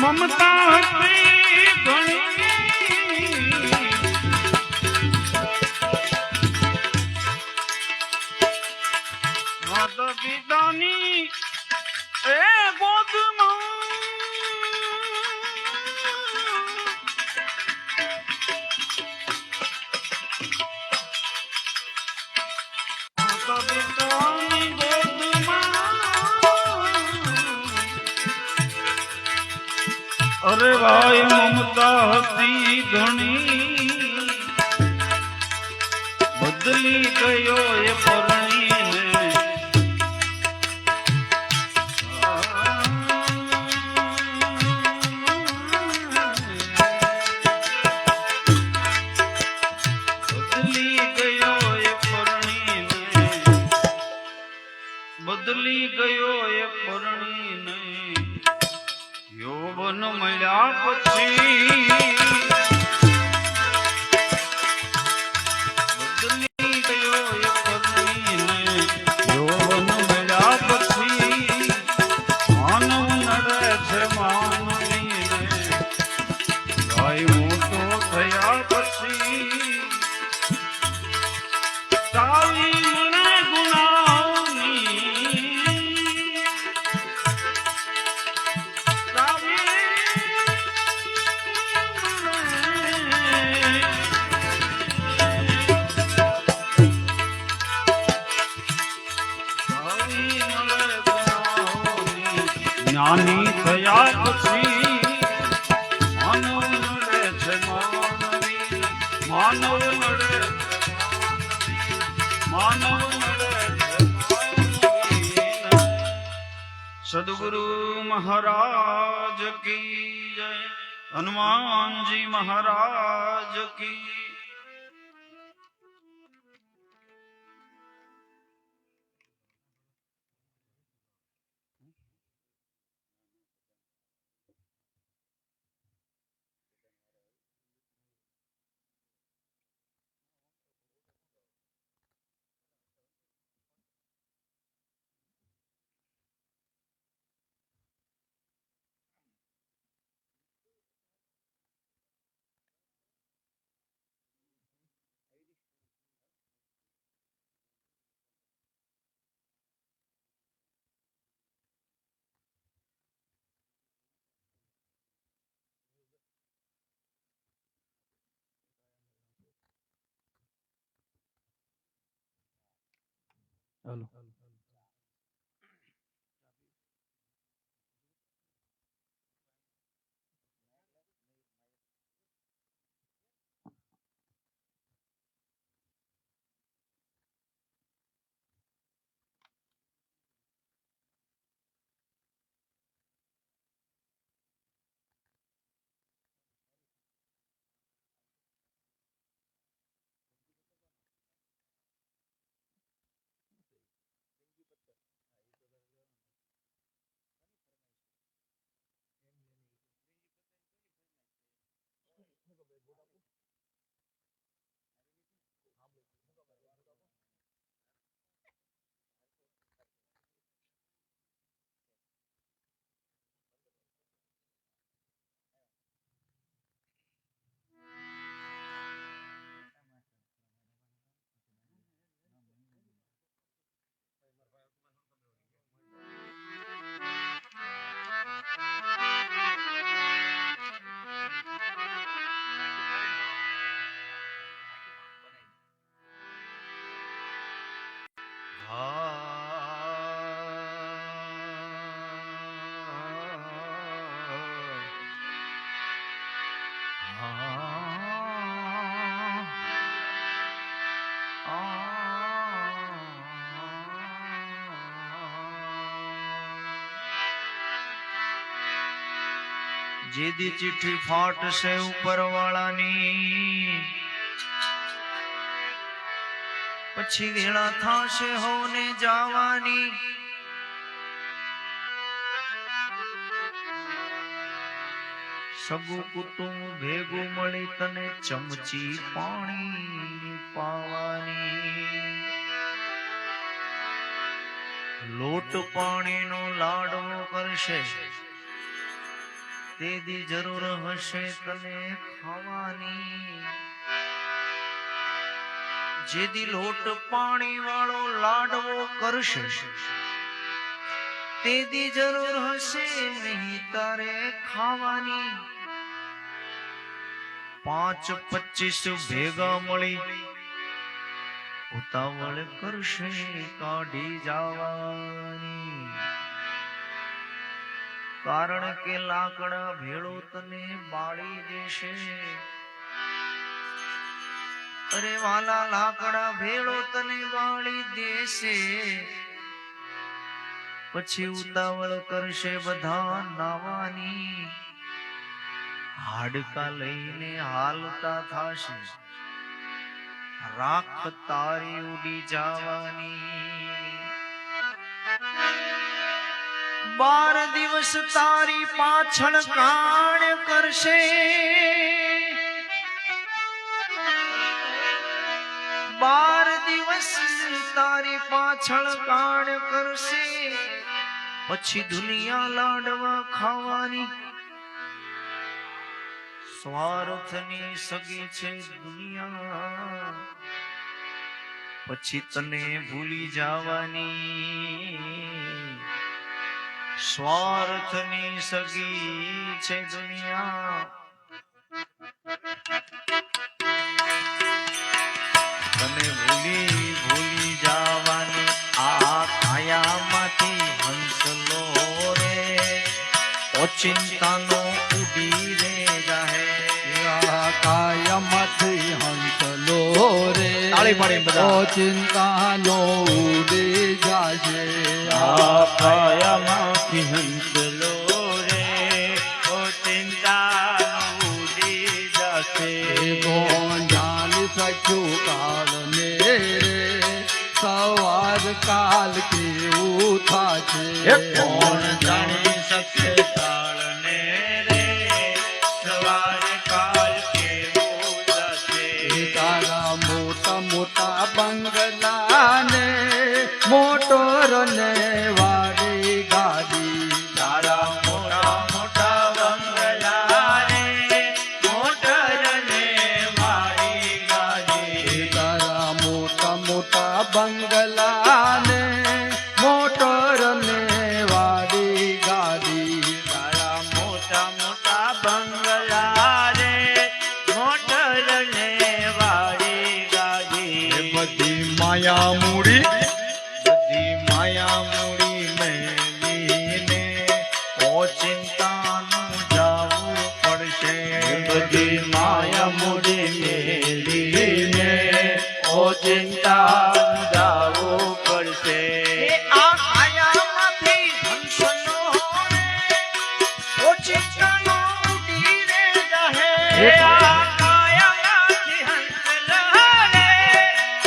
મમતા હતી ઘણી માતા પિતાની એ ગોદમાં કવિતાની ગોદમાં અરે ભાઈ મમતા હતી ઘણી બદલી ગયો એ પરણીને બદલી ગયો એ પરણીને બદલી ગયો એ પરણીને યૌવન મળ્યા પછી બદલી ગયો એ પરણીને યૌવન મળ્યા પછી માનવ નડે છે માનવીને ગાય મોટો થયા પછી સાવી મને ગુનાઓની સાવી મને ગુનાઓની જ્ઞાની થયા પછી માનવ નડે છે માનવી માનવ નડે માનવ નડે સદગુરુ મહારાજ કી જય હનુમાનજી મહારાજ કી હાલો જેદી ચિઠ્ઠી ફાટશે ઉપરવાળાની પછી વેળા થાશે હોને જવાની સગું કુટુંબ ભેગું મળી તને ચમચી પાણી પાવાની લોટ પાણીનો લાડવો કરશે તેદી જરૂર હશે તને ખાવાની જેદી લોટ પાણી વાળો લાડવો કરશે તેદી જરૂર હશે નહીં તારે ખાવાની 5-25 ભેગા મળી ઉતાવળ કરશે કાઢી જવાની કારણ કે લાકડા ભેળો તને બાળી દેશે અરે વાલા લાકડા ભેળો તને બાળી દેશે પછી ઉતાવળ કરશે બધા નાવાની હાડકા લઈને હાલતા થાશે રાખ તારી ઉડી જવાની 12 દિવસ તારી પાછળ કાણ કરશે 12 દિવસ તારી પાછળ કાણ કરશે પછી દુનિયા લાડવા ખાવાની સ્વાર્થની સગી છે દુનિયા પછી તને ભૂલી જવાની સ્વાર્થની સગી છે દુનિયા તને ભૂલી જવાની આ કાયામાંથી હંસલો રે ઓચિંતાનો ઉડી રે જાહે કાયમથી હંસલો રે તાળી પાડી બધા ચિંતાનો ઉડી જાશે કાયામાંથી હંસલો રે ઓ ચિંતાનો ઉડી જશે કોણ જાણી શક્યું કાળને રે સવાર કાલ કેવું થાશે કોણ જાણી શકે કાળને રે સવાર કાલ કેવું જશે તારા મોટા મોટા બંગલાને મોટર ને વાડી ગાડી તારા મોટા મોટા બંગલા રે મોટર ને વાળી ગાડી તારા મોટા મોટા બંગલાને મોટર ને વાડી ગાડી તારા મોટા મોટા બંગલા રે મોટર ને વાળી ગાડી બધી માયા મૂડી બધી માયા મૂડી મેલીને ઓચિંતાનું જાવું પડશે બધી માયા મૂડી મેલીને ઓ ચિંતા જાવું પડશે આ કાયામાંથી હંસનો રે ઓચિંતાનો ઉડી રે જાહે આ કાયામાંથી હંસલા રે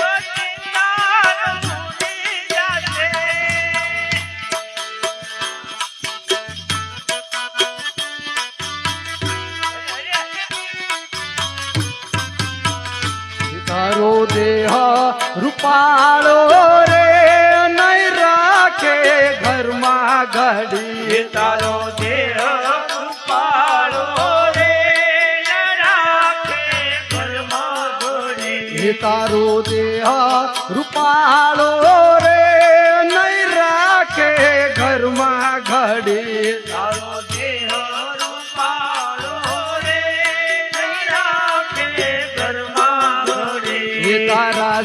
ઓ ચિંતા ઉડી જશે તારો દેહ રૂપાળો રે નહીં રાખે ઘરમાં ઘડી તારો દેહ રૂપાળો રે ન રાખે ઘરમાં ઘડી તારો દેહ રૂપાળો રે નહીં રાખે ઘરમાં ઘડી તારો દેહ રૂપાળો રે નહીં રાખે ઘરમાં ઘડી તારા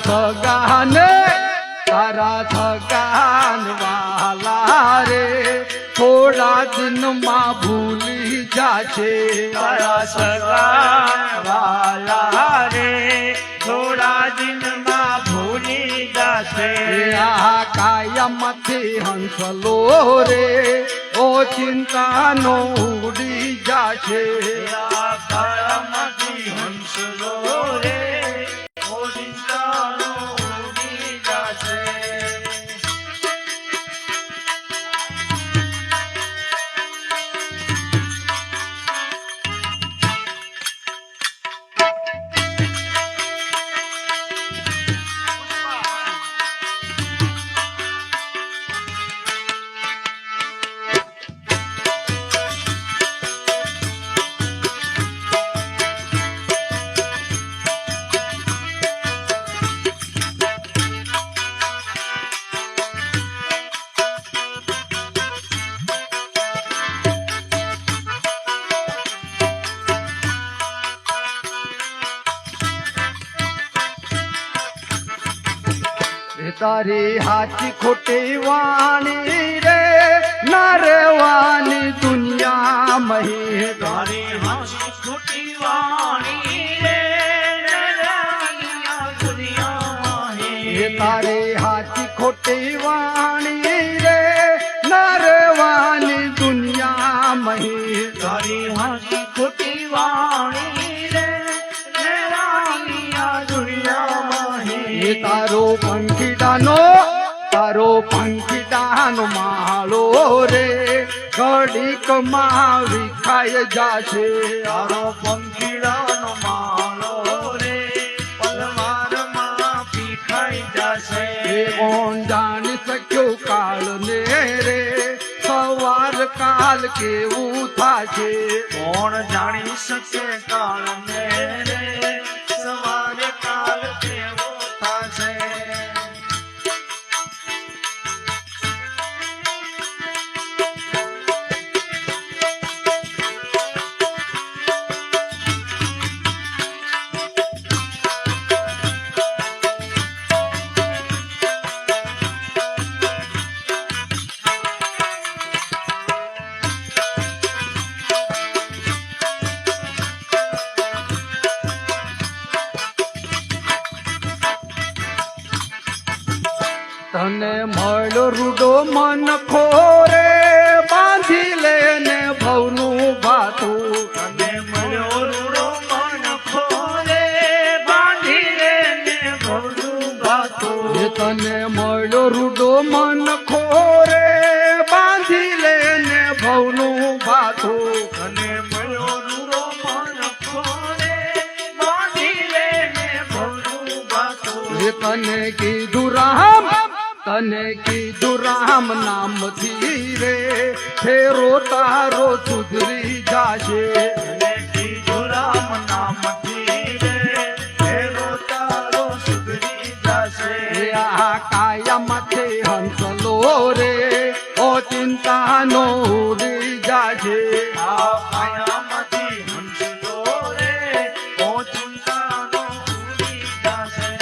સગાન વાલા રે થોડા દિનમાં ભૂલી જાશે તારા સગા વાલા રે થોડા દિનમાં ભૂલી જશે આ કાયમથી હંસલો રે ઓ ચિંતાનો ઉડી જાશે જાશે આ કાળામાંથી હંસ લો રે ઓડિંદાનો ઉડી જાશે. તારી હાચી ખોટી વાણી રે નારવાની દુનિયા મહી તારી હાસી ખોટી વાણી રે નરવાણીયા દુનિયામાં હે. તારી હાચી ખોટી વાણી રે નારવાની દુનિયા મહી તારી હાસી ખોટી વાણી રે નરવાણીયા દુનિયામાં હે. તારો પંખીડાનો માળો રે ઘડીકમાં વિખાય જાશે તારો પંખીડાનો માળો રે પલવારમાં પીખાઈ જાશે. એ કોણ જાણી શક્યો કાળ ને રે સવાર કાલ કેવું થાશે કોણ જાણી શકે કાળને રે સવારે કાલ કેવો થાશે. તને મળ્યો રૂડો મન ખોરે બાંધી લેને ભવનું ભાતું અને મળ્યો રૂડો મન ખોરે બાંધી રે ને ભવનું ભાતું. એ તને મળ્યો રૂડો મન ખોરે બાંધી લેને ભવનું ભાતું અને મળ્યો રૂડો મન ખોરે બાંધી રે ને ભવનું ભાતું. એ તને કીધું રામ નામથી રે ફેરો તારો સુધરી જાશે અને કીધું રામ નામથી રે ફેરો તારો સુધરી જાશે. એ આ કાયા માથે હંસલો રે ઓ ચિંતાનો ઉડી જાશે આ કાયામાંથી હંસલો રે ઓ ચિંતાનો ઉડી જાશે.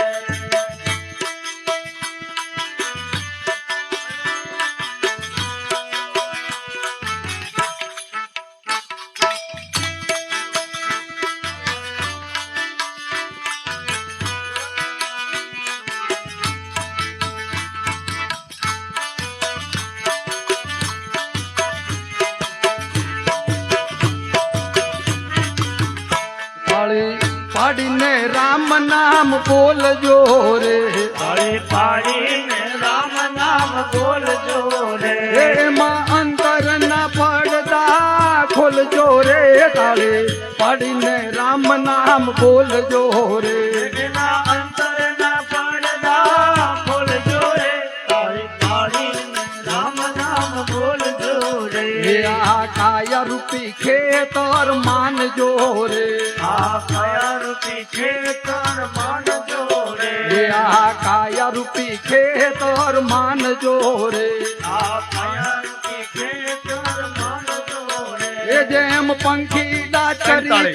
પાડીને રામ નામ બોલજો રે તાળી પાડીને રામ નામ બોલજો રે. એમાં અંતર ના પડદા ખોલજો રે તાળે પાડીને રામ નામ બોલજો રે એના અંતરના પડદા ખોલજો રે. તાળી પાડીને રામ નામ બોલજો રે. એ આ કાયા રૂપી ખેતર માનજો રે આ કયા રૂપી ખેતર માનજો રે. એ આ કાયા રૂપી ખેતર માનજો રે આ કયા રૂપી ખેતર માનજો રે. એ જેમ પંખીડા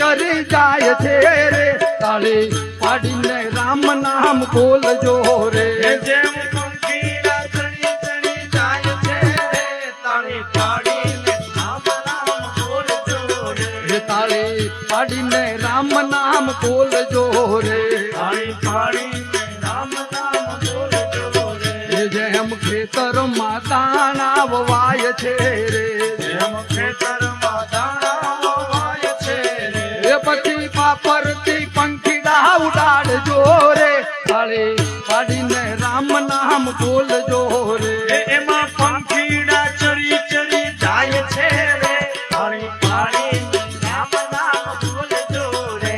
ચરી જાય છે રે તાળે પાડીને રામ નામ બોલજો રે એ જેમ પંખીડા ચડી ચડી જાય છે રે. તાળી પાડીને રામ નામ બોલજો રે. એ તાળે પાડીને રામ નામ બોલજો રે તાળી પાડીને રામ નામ બોલજો રે. એ જેમ ખેતરમાં દાણા વવાય છે રે જેમ ખેતરમાં દાણા વવાય બોલજો રે એમાં પંખીડા ચરી ચરી જાય છે રે તાળી પાડી રામ નામ બોલજો રે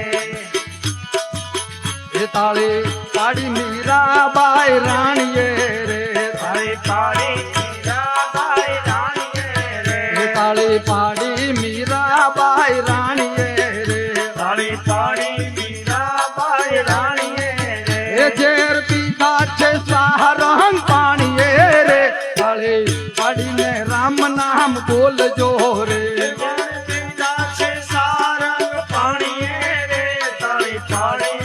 એ તાળી પાડી મીરાબાઈ રાણીએ રે તાળી પાડી મીરાબાઈ રાણીએ રે એ તાળી પાડી મીરાબાઈ રાણીએ રે તાળી પાડી મીરાબાઈ રાણીએ રે એ ઝેર પીધા છે સારંગ પાણીએ રે તાળી પાડીને રામ નામ બોલજો રે પીતા છે સારંગ પાણીએ રે તાળી પાડી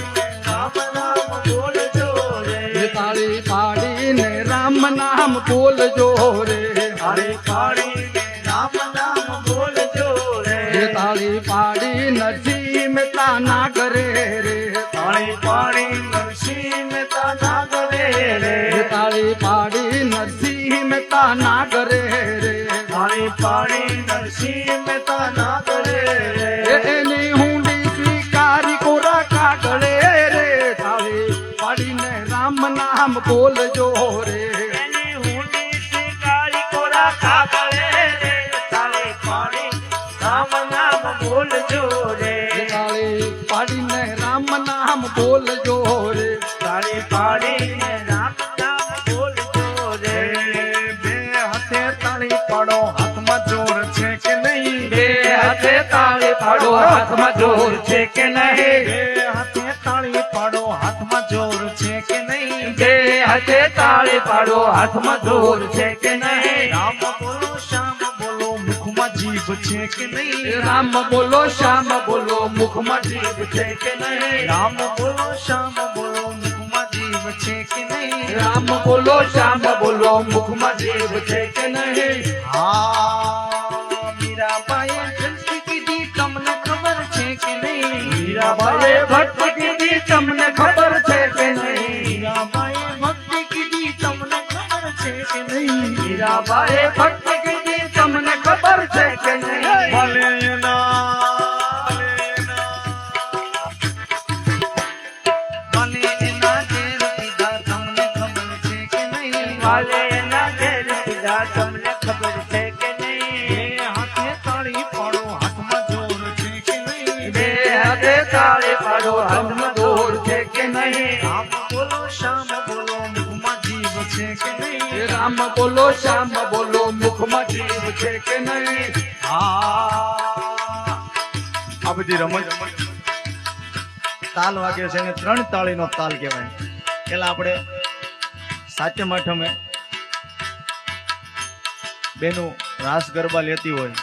રામ નામ બોલજો રે એ તાળી પાડીને રામ નામ બોલજો રે તાળી પાડી રામ નામ બોલજો રે એ તાળી પાડી નરસિંહ મહેતા ના કરે રે તાળી પાડી નરસિંહ મહેતા ના કરે રે એ તાળી પાડી નરસિંહ મહેતા ના કરે રે તાળી પાડી નરસિંહ મહેતા ના કરે રે એની હુંડી સ્વીકારી કોરા કાગળે રે તાળી પાડીને રામ નામ બોલજો રે એની હુંડી સ્વીકારી કોરા કાગળે રે તાળી પાડી રામ નામ બોલજો રે એ તાળી પાડીને રામ નામ બોલજો રે તાળી પાડીને રામ નામ બોલજો રે બે હાથે તાળી પાડો હાથમાં જોર છે કે નહીં બે હાથે તાળી પાડો હાથમાં જોર છે કે નહીં બે હાથે તાળી પાડો હાથમાં જોર છે કે નહીં બે હાથે તાળી પાડો હાથમાં જોર છે કે નહીં રામ બોલો શ્યામ બોલો મુખમાં જીભ છે કે નહીં રામ બોલો શ્યામ બોલો મુખમાં જીભ છે કે નહીં રામ બોલો શ્યામ બોલો મુખમાં જીભ છે કે નહીં રામ બોલો શ્યામ બોલો મુખમાં જીભ છે કે નહીં હા મીરાબાઈએ જલ્દી કીધી તમને ખબર છે કે નહીં મીરાબાઈએ ભક્તિ કીધી તમને ખબર છે કે નહીં મીરાબાઈએ ભક્તિ કીધી તમને ખબર છે કે નહીં મીરાબાઈએ ભક્તિ કીધી તમને ખબર છે કે નહીં ભલે એના ઘેર પીધા તમને ખબર છે કે નહીં વાલે એના ઘેર પીધા તમને ખબર છે કે બે નહીં હાથે તાળી પાડો હાથમાં જોર છે કે નહીં બે હાથે તાળી પાડો હાથમાં જોર છે કે નહીં રામ બોલો શ્યામ બોલો મુખમાં જીભ છે કે નહીં રામ બોલો શ્યામ બોલો મુખમાં જીભ છે કે નહીં આ બધી રમત તાલ વાગે છે ને 3 તાળીનો તાલ કહેવાય. પેલા આપણે સાચમ આઠમે બેનું રાસ ગરબા લેતી હોય,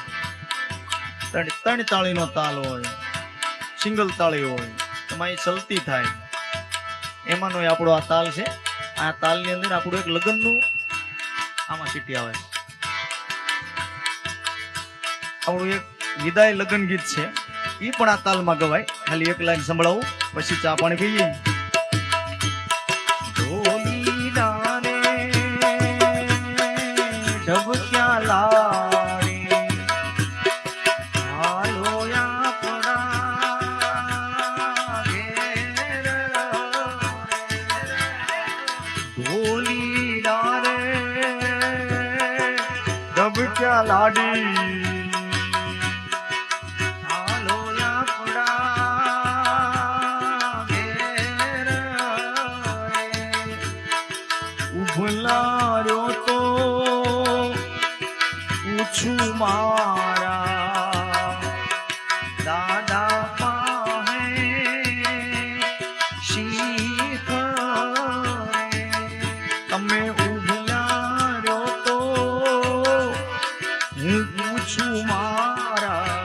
3 તાળીનો તાલ હોય, સિંગલ તાળી હોય, તમારી ચલતી થાય, એમાંનો આપણો આ તાલ છે. આ તાલની અંદર આપણું એક લગ્નનું આમાં સીટી આવે, આપણું એક વિદાય લગ્ન ગીત છે, ઈ પણ આ તાલમાં ગવાય. ખાલી એક લાઈન સંભળાવું પછી ચા પાણી પીએ. ઢોલી ડારે ઢબક્યા લાડી હાલો આપણા ઘેર. ઢોલી ડારે ઢબક્યા લાડી ભૂલાર્યો તો પૂછું મારા દાદા પાહે શીખ તમે ઉભલાર્યો તો હું પૂછું મારા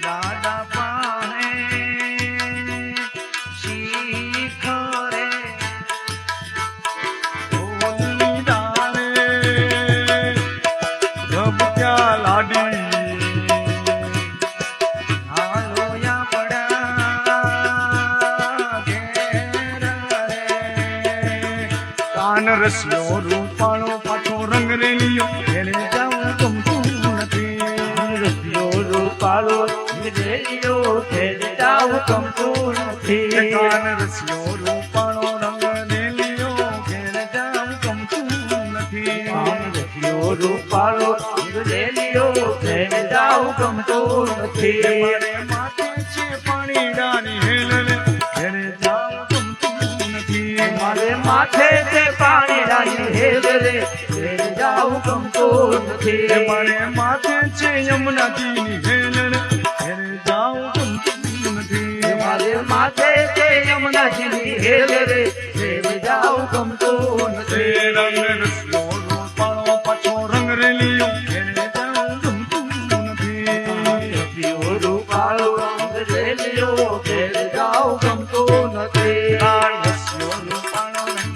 દાદા પાહે શીખ રે. રસ્યો રૂપાળો પાછો રંગ રેલિયો એને જાઉં ગમતું નથી. રસ્યો રૂપાળો રેલિયો ખેડ જાવ ગમતું નથી કાન રસ્યો રૂપાળો રંગ રેલિયો રસિયો રૂપાળો રંગ રેલિયો ઘેર જાઉં ગમતું નથી મારે માથે છે પાણીડાની હેલને ઘેર જાઉં ગમતું નથી મારે માથે તે પાણી રાની હેલ રે ઘેર જાઉં ગમતું નથી મારે માથે છે યમુનાજીની હેલને ઘેર જાઉં ગમતું નથી મારે માથે તે યમુનાજીની હેલ રે ઘેર જાઉં ગમતું નથી રંગ રસિયો રૂપાળો પાછો રંગ રેલિયો ઘેર જાઉં ગમતું નથી રસિયો રૂપાળો રંગ રેલિયો ઘેર જાઉં ગમતું નથી રસિયો રૂપાળો રંગ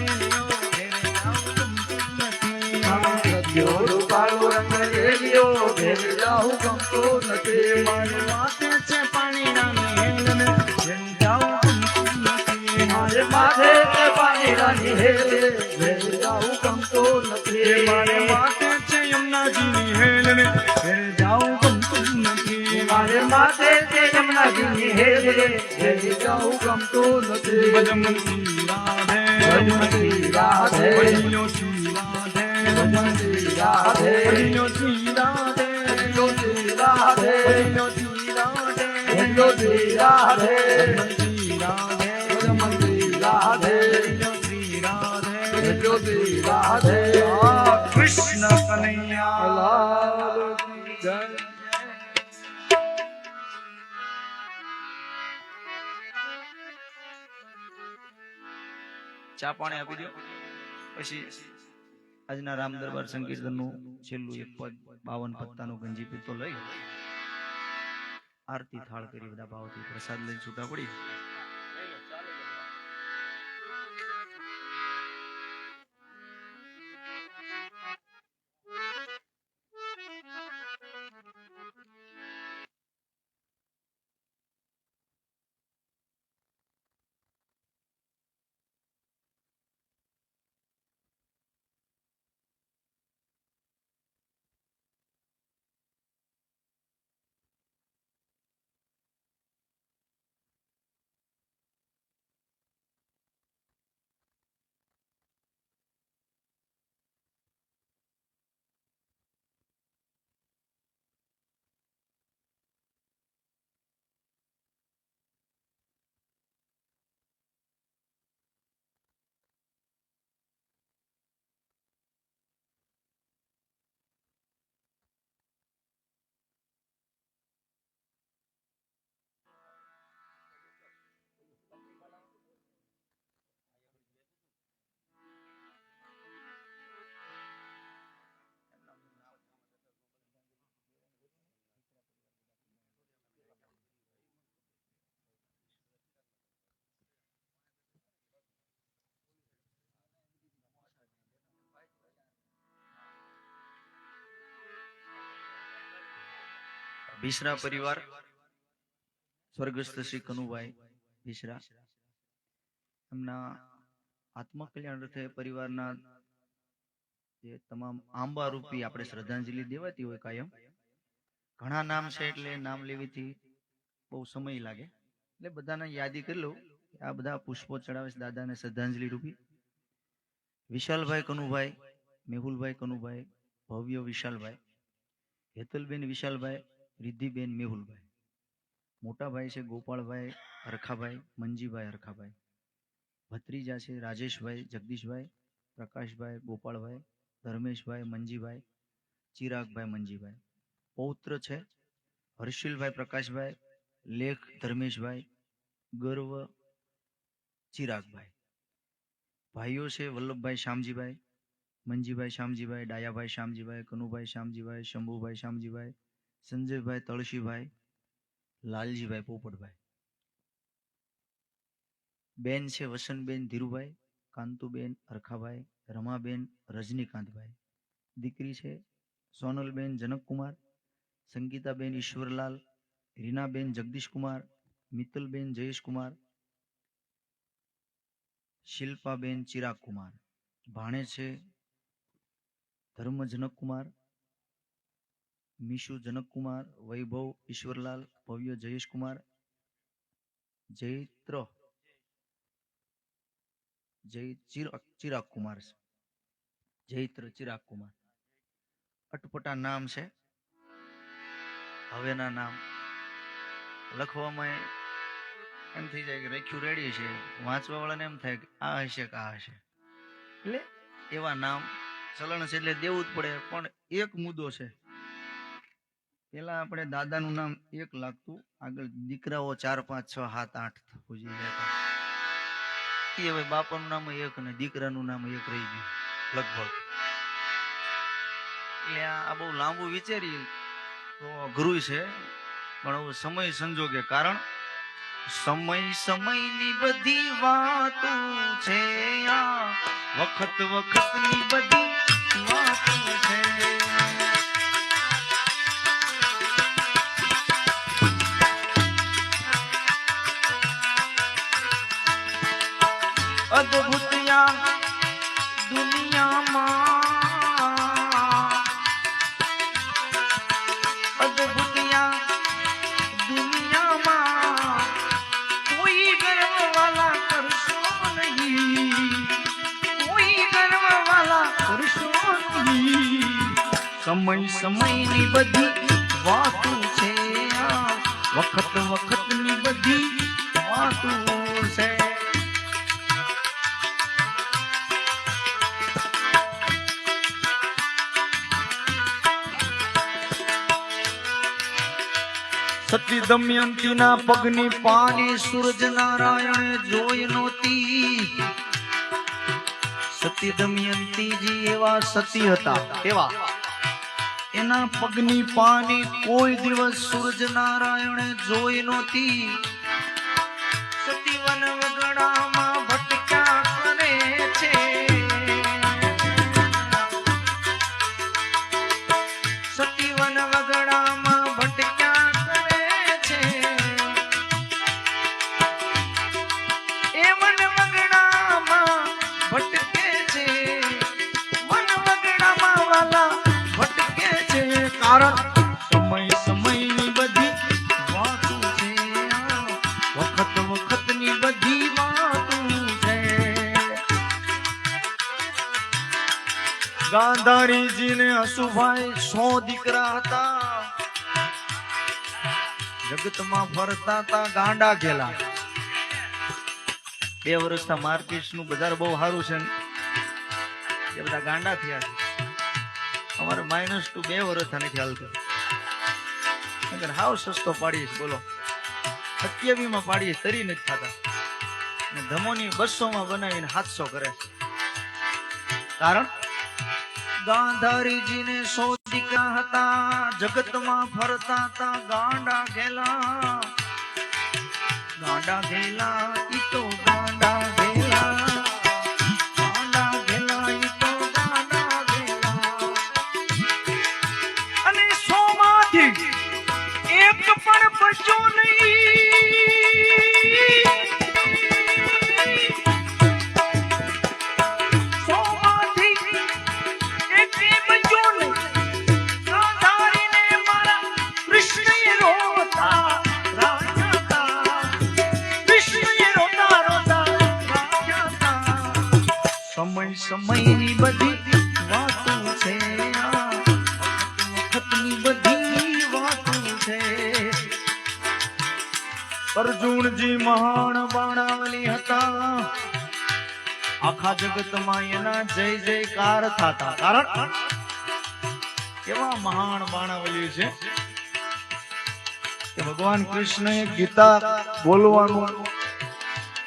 રેલિયો ઘેર જાઉં ગમતું નથી રસિયો રૂપાળો રંગ રેલિયો ઘેર જાઉં ગમતું નથી મારે માથે છે પાણીડાની હેલને ઘેર જાઉં ગમતું નથી મારે માથે તે પાણી રાની હેલ રે ઘેર જાઉં ગમતું નથી મારે માથે છે યમુનાજીની હેલને ઘેર જાઉં ગમતું નથી મારે માથે તે યમુનાજીની હેલ રે ઘેર જાઉં ગમતું નથી ભજમતી રાધે ભજમતી રાધે ભજ્યો શ્રી રાધે ભજમતી રાધે ભજ્યો શ્રી રાધે ભજમતી રાધે ભજ્યો શ્રી રાધે ભજમતી રાધે શ્રી રાધે ભજમતી રાધે ભજ્યો શ્રી રાધે ભજમતી રાધે કૃષ્ણ કનૈયા લાલ કી જય ચા પાણી આપી દો પછી આજના રામ દરબાર સંકીર્તનનું છેલ્લું એક પદ 52 પત્તાનો ગંજી પીતો લઈ આરતી થાળ કરી બધા ભાવથી પ્રસાદ લઈને છૂટા પડી ભીસરા પરિવાર સ્વર્ગસ્થ શ્રી કનુભાઈ ભીસરા એમના આત્મકલ્યાણ અર્થે પરિવારના જે તમામ આંબા રૂપી આપણે શ્રદ્ધાંજલિ દેવાતી હોય કાયમ ઘણા નામ છે એટલે નામ લેવીથી બહુ સમય લાગે એટલે બધાને યાદી કરી લઉં આ બધા પુષ્પો ચડાવે છે દાદાને શ્રદ્ધાંજલિ રૂપી વિશાલભાઈ કનુભાઈ મેહુલભાઈ કનુભાઈ ભવ્ય વિશાલભાઈ હેતલબેન વિશાલભાઈ રિદ્ધિબેન મેહુલભાઈ મોટા ભાઈ છે ગોપાળભાઈ હરખાભાઈ મંજીભાઈ હરખાભાઈ ભત્રીજા છે રાજેશભાઈ જગદીશભાઈ પ્રકાશભાઈ ગોપાળભાઈ ધર્મેશભાઈ મંજીભાઈ ચિરાગભાઈ મંજીભાઈ પૌત્ર છે હર્ષિલભાઈ પ્રકાશભાઈ લેખ ધર્મેશભાઈ ગર્વ ચિરાગભાઈ ભાઈઓ છે વલ્લભભાઈ શ્યામજીભાઈ મંજીભાઈ શ્યામજીભાઈ ડાયાભાઈ શ્યામજીભાઈ કનુભાઈ શ્યામજીભાઈ શંભુભાઈ શ્યામજીભાઈ સંજયભાઈ તળશીભાઈ લાલજીભાઈ પોપટભાઈ બેન છે વસંતબેન ધીરુભાઈ કાંતુબેન હરખાભાઈ રમાબેન રજનીકાંતભાઈ દીકરી છે સોનલબેન જનકકુમાર સંગીતાબેન ઈશ્વરલાલ રીનાબેન જગદીશકુમાર મિત્તલબેન જયેશકુમાર શિલ્પાબેન ચિરાગકુમાર ભાણે છે ધર્મ જનકકુમાર મીશુ જનકકુમાર વૈભવ ઈશ્વરલાલ ભવ્ય જયેશકુમાર જયત્ર ચિરાગ કુમાર જયત્ર ચિરાગ કુમાર અટપટા નામ છે, હવેના નામ લખવામાં એમ થઈ જાય કે રેખ્યું રેડી છે, વાંચવા વાળાને એમ થાય કે આ હશે કે આ હશે. એટલે એવા નામ ચલણ છે એટલે દેવું જ પડે. પણ એક મુદ્દો છે, પેલા આપણે દાદાનું નામ એક લાગતું, આગળ દીકરાઓ 4 5 6 7 8 થવું જોઈએ. એ હવે બાપાનું નામ એક ને દીકરાનું નામ એક રહી ગયું લગભગ. એટલે આ બહુ લાંબુ વિચારી તો અઘરું છે, પણ હવે સમય સંજોગે, કારણ સમય સમયની બધી વાતો છે, આ વખત વખતની બધી વાતો છે. અદ્ભુત દુનિયામાં, અદ્ભુત દુનિયામાં કોઈ ગર્વ વાલા કરશો નહીં, કોઈ ગર્વ વાલા કરશો નહીં. સમય સમયની બધી વાતો છે, આ વખત વખતની બધી વાતો છે. સતી દમયંતીના પગની પાની સૂરજ નારાયણે જોઈ નહોતી. સતી દમયંતીજી એવા સતી હતા, એવા એના પગની પાની કોઈ દિવસ સૂરજ નારાયણે જોઈ નહોતી. સતી વન વગડામાં ભટક્યા કરે છે, સતી વન વગડામાં ભટક્યા કરે છે. એ વન વગડામાં ભટકે છે, વન વગડામાં વાલા ભટકે છે, કારણ સમય સમયની બધી વાતો છે, વખત વખતની બધી વાતો છે. ગાંધારીજીને હસુભાઈ 100 દીકરા હતા, જગતમાં ફરતા હતા ગાંડા ગેલા. 2 વર્ષના માર્કેટનું બજાર બહુ સારું છે ને, એ બધા ગાંડા થયા છે. અમારે -2 વર્ષ નથી હાલતું, હાવ સસ્તો પાડીશ, બોલો 27 માં પાડીએ તરી નથી થતા, ને ધમોની 200 માં બનાવીને 700 કરે. કારણ ગાંધારીજીને 100 દીકરા હતા, જગતમાં ફરતા હતા ગાંડા ઘેલા. ગાંડા ઘેલા ઈ તો ગાંડા ઘેલા, ગાંડા ઘેલા ઈ તો ગાંડા ઘેલા. અને 100 માંથી એક પણ બચ્યો નહીં. 100 માંથી એક બચ્યો નહીં. ગાંધારીને મારા કૃષ્ણએ રોતા રાજા હતા, કૃષ્ણએ રોતા રોતા રાજા હતા. સમય સમયની બધી વાતો છે, આ વખતની બધી વાતો છે. અર્જુનજી મહાન બાણાવલી હતા, આખા જગતમાં એના જય જયકાર થતા. કારણ કેવા મહાન બાણાવલી છે કે ભગવાન કૃષ્ણએ ગીતા બોલવાનું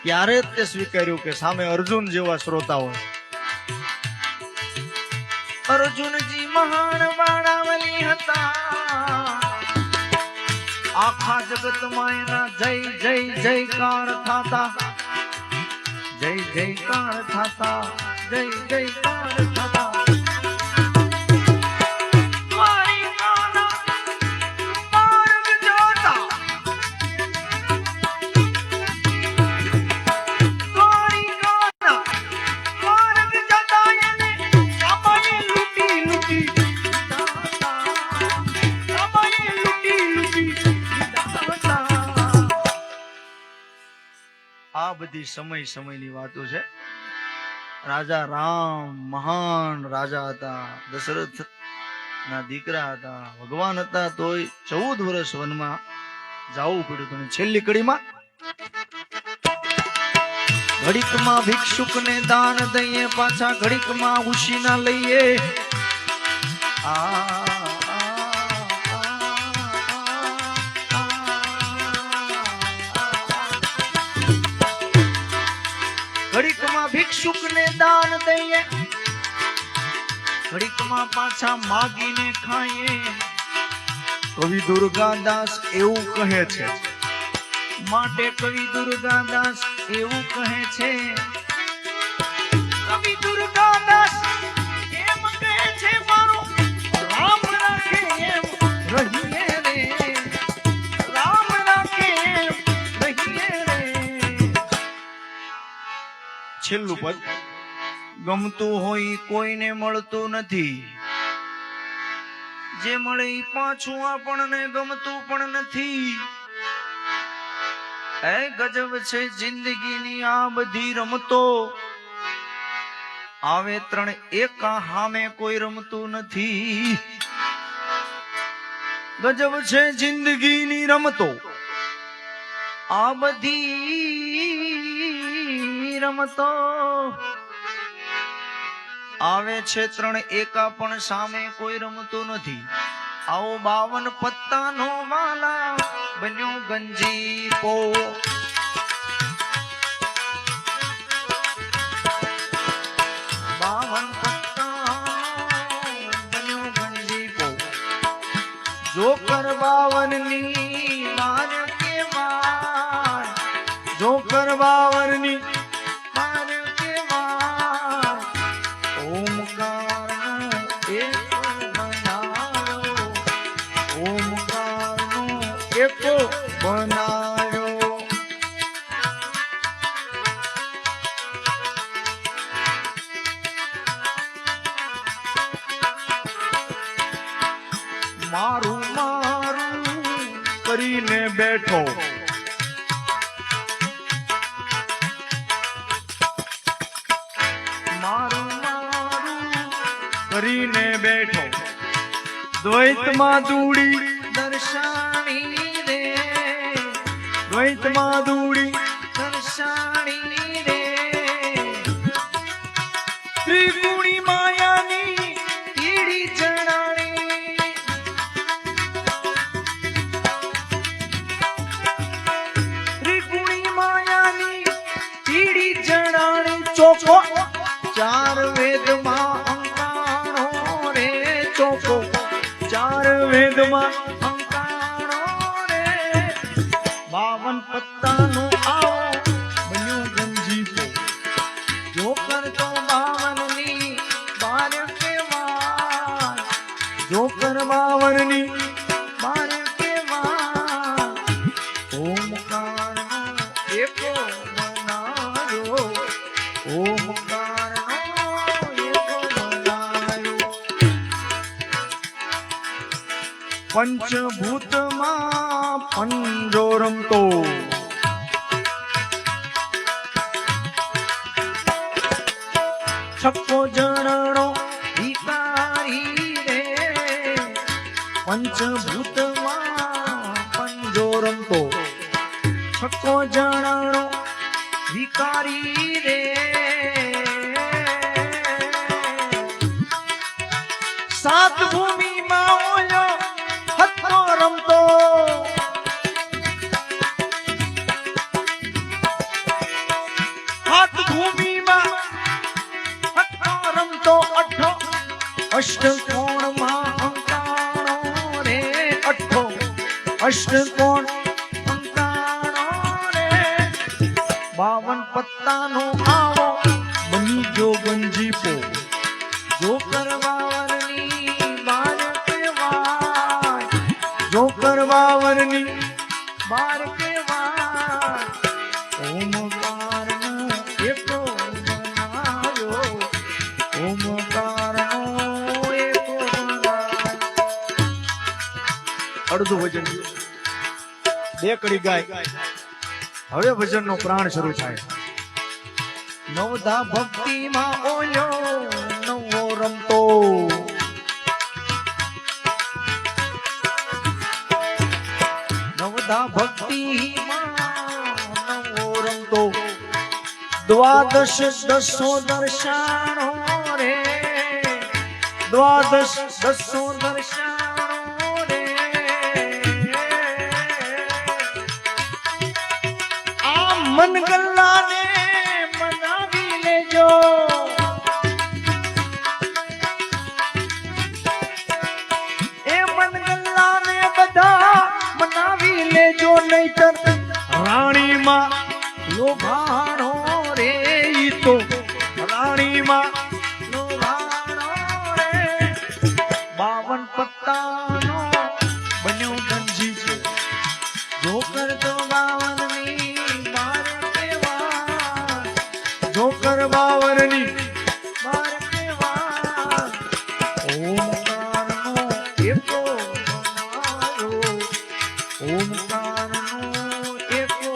ત્યારે જ તે સ્વીકાર્યું કે સામે અર્જુન જેવા શ્રોતા હોય. અર્જુનજી મહાન બાણાવલી હતા, આખા જગતમાં એના જય જય જયકાર થતા, જય જયકાર થતા, જય જયકાર થતા. દ્વારિકાના માર્ગ જોતા, દ્વારિકાના માર્ગ જોતા એને રામાએ લૂંટી લૂંટી લીધા હતા, રામાએ લૂંટી લૂંટી લીધા હતા. આ બધી સમય સમયની વાતો છે. રાજા રામ મહાન રાજા હતા. દશરથ ના દીકરા હતા, ભગવાન હતા, તોય 14 વર્ષ વનમાં જવું પડ્યું. અને છેલ્લી કડીમાં ઘડીકમાં ભિક્ષુકને દાન દઈએ, પાછા ઘડીકમાં ઉશીના લઈએ. ઘડીકમાં ભિક્ષુકને દાન દઈએ, ઘડીકમાં પાછા માગીને ખાઈએ. કવિ દુર્ગાદાસ એવું કહે છે, માટે કવિ દુર્ગાદાસ એવું કહે છે. કવિ દુર્ગાદાસ એમ કહે છે, મારો રામ રાખે એમ રહીએ રે, રામ રાખે એમ રહીએ રે. છેલ્લું પદ, ગમતું હોય કોઈને મળતું નથી, જે મળે ઈ પાછું આપણને ગમતું પણ નથી. એ ગજબ છે જિંદગીની આ બધી રમતો, આવે 3 એકા હામે કોઈ રમતું નથી. ગજબ છે જિંદગીની રમતો, આ બધી રમતો, આવે છે 3 એકા પણ સામે કોઈ રમતું નથી. આવો 52 પત્તાનો વાલા બન્યો ગંજીપો. 52 પત્તાનો બન્યો ગંજીપો. જોકર 52 ની માર કે માર, જોકર 52 ની માર કે માર. ઓમકારનો એક બનાવ્યો, ઓમકારનો એક બનાવ્યો. મારું મારું કરીને બેઠો, મારું મારું કરીને બેઠો. દ્વૈતમાં દૂડી દર્શાણી રે, દ્વૈતમાં દૂડી દર્શાણી રે. ત્રિગુણી માયાની કીડી જણાણી, ત્રિગુણી માયાની કીડી જણાણી. ચોકો 4 વેદમાં અંકાણો રે, ચોકો 4 વેદમાં અંકાણો રે. 52 પત્તાનો આવો બન્યો ગંજીપો. જોકર તો 52 ની બાર કે વાર, જોકર 52 ની બાર કે વાર. ઓમકારનો એકો બનાવ્યો, ઓમકારનો એકો બનાવ્યો. પંચભૂતમાં પંજો રમતો, છક્કો જણનો ભિખારી રે. પંચભૂતમાં પંજો રમતો, છક્કો જણનો ભિખારી રે. 7 ભૂમિમાં ઓયો હત્તો રમતો, 7 ભૂમિમાં હત્તો રમતો. અષ્ટકોણમાં અંકાણો રે, અષ્ટકોણ અંકાણો રે. 52 પત્તાનો આવો બની ગયો ગંજીપો. જોકર 52 ની બાર કે વાર, જોકર 52 ની બાર કે વાર. ઓમકારનો એકો બનાવ્યો, ઓમકારનો એકો બનાવ્યો. અડધું વજન, 2 કડી ગાય. હવે ભજનનો પ્રાણ શરૂ થાય. નવધા ભક્તિમાં ઓલ્યો નવો રમતો, નવધા ભક્તિ નવો રમતો દ્વાદશ દસો દર્શાણો રે દ્વાદશ દસો દર્શાણો રે આ મનગલ્લાને મનાવી લેજો એ મનગલ્લાને બધા મનાવી લેજો નહીતર રાણીમાં લોભાણો રે ઈ તો રાણીમાં લોભાણો રે 52 પત્તાનો બન્યો ગંજી છે જોકર તો 52 ની બાર કેવા જોકર 52 ની બાર કેવા ઓમકારનો એકો બનાવ્યો ઓમકારનો એકો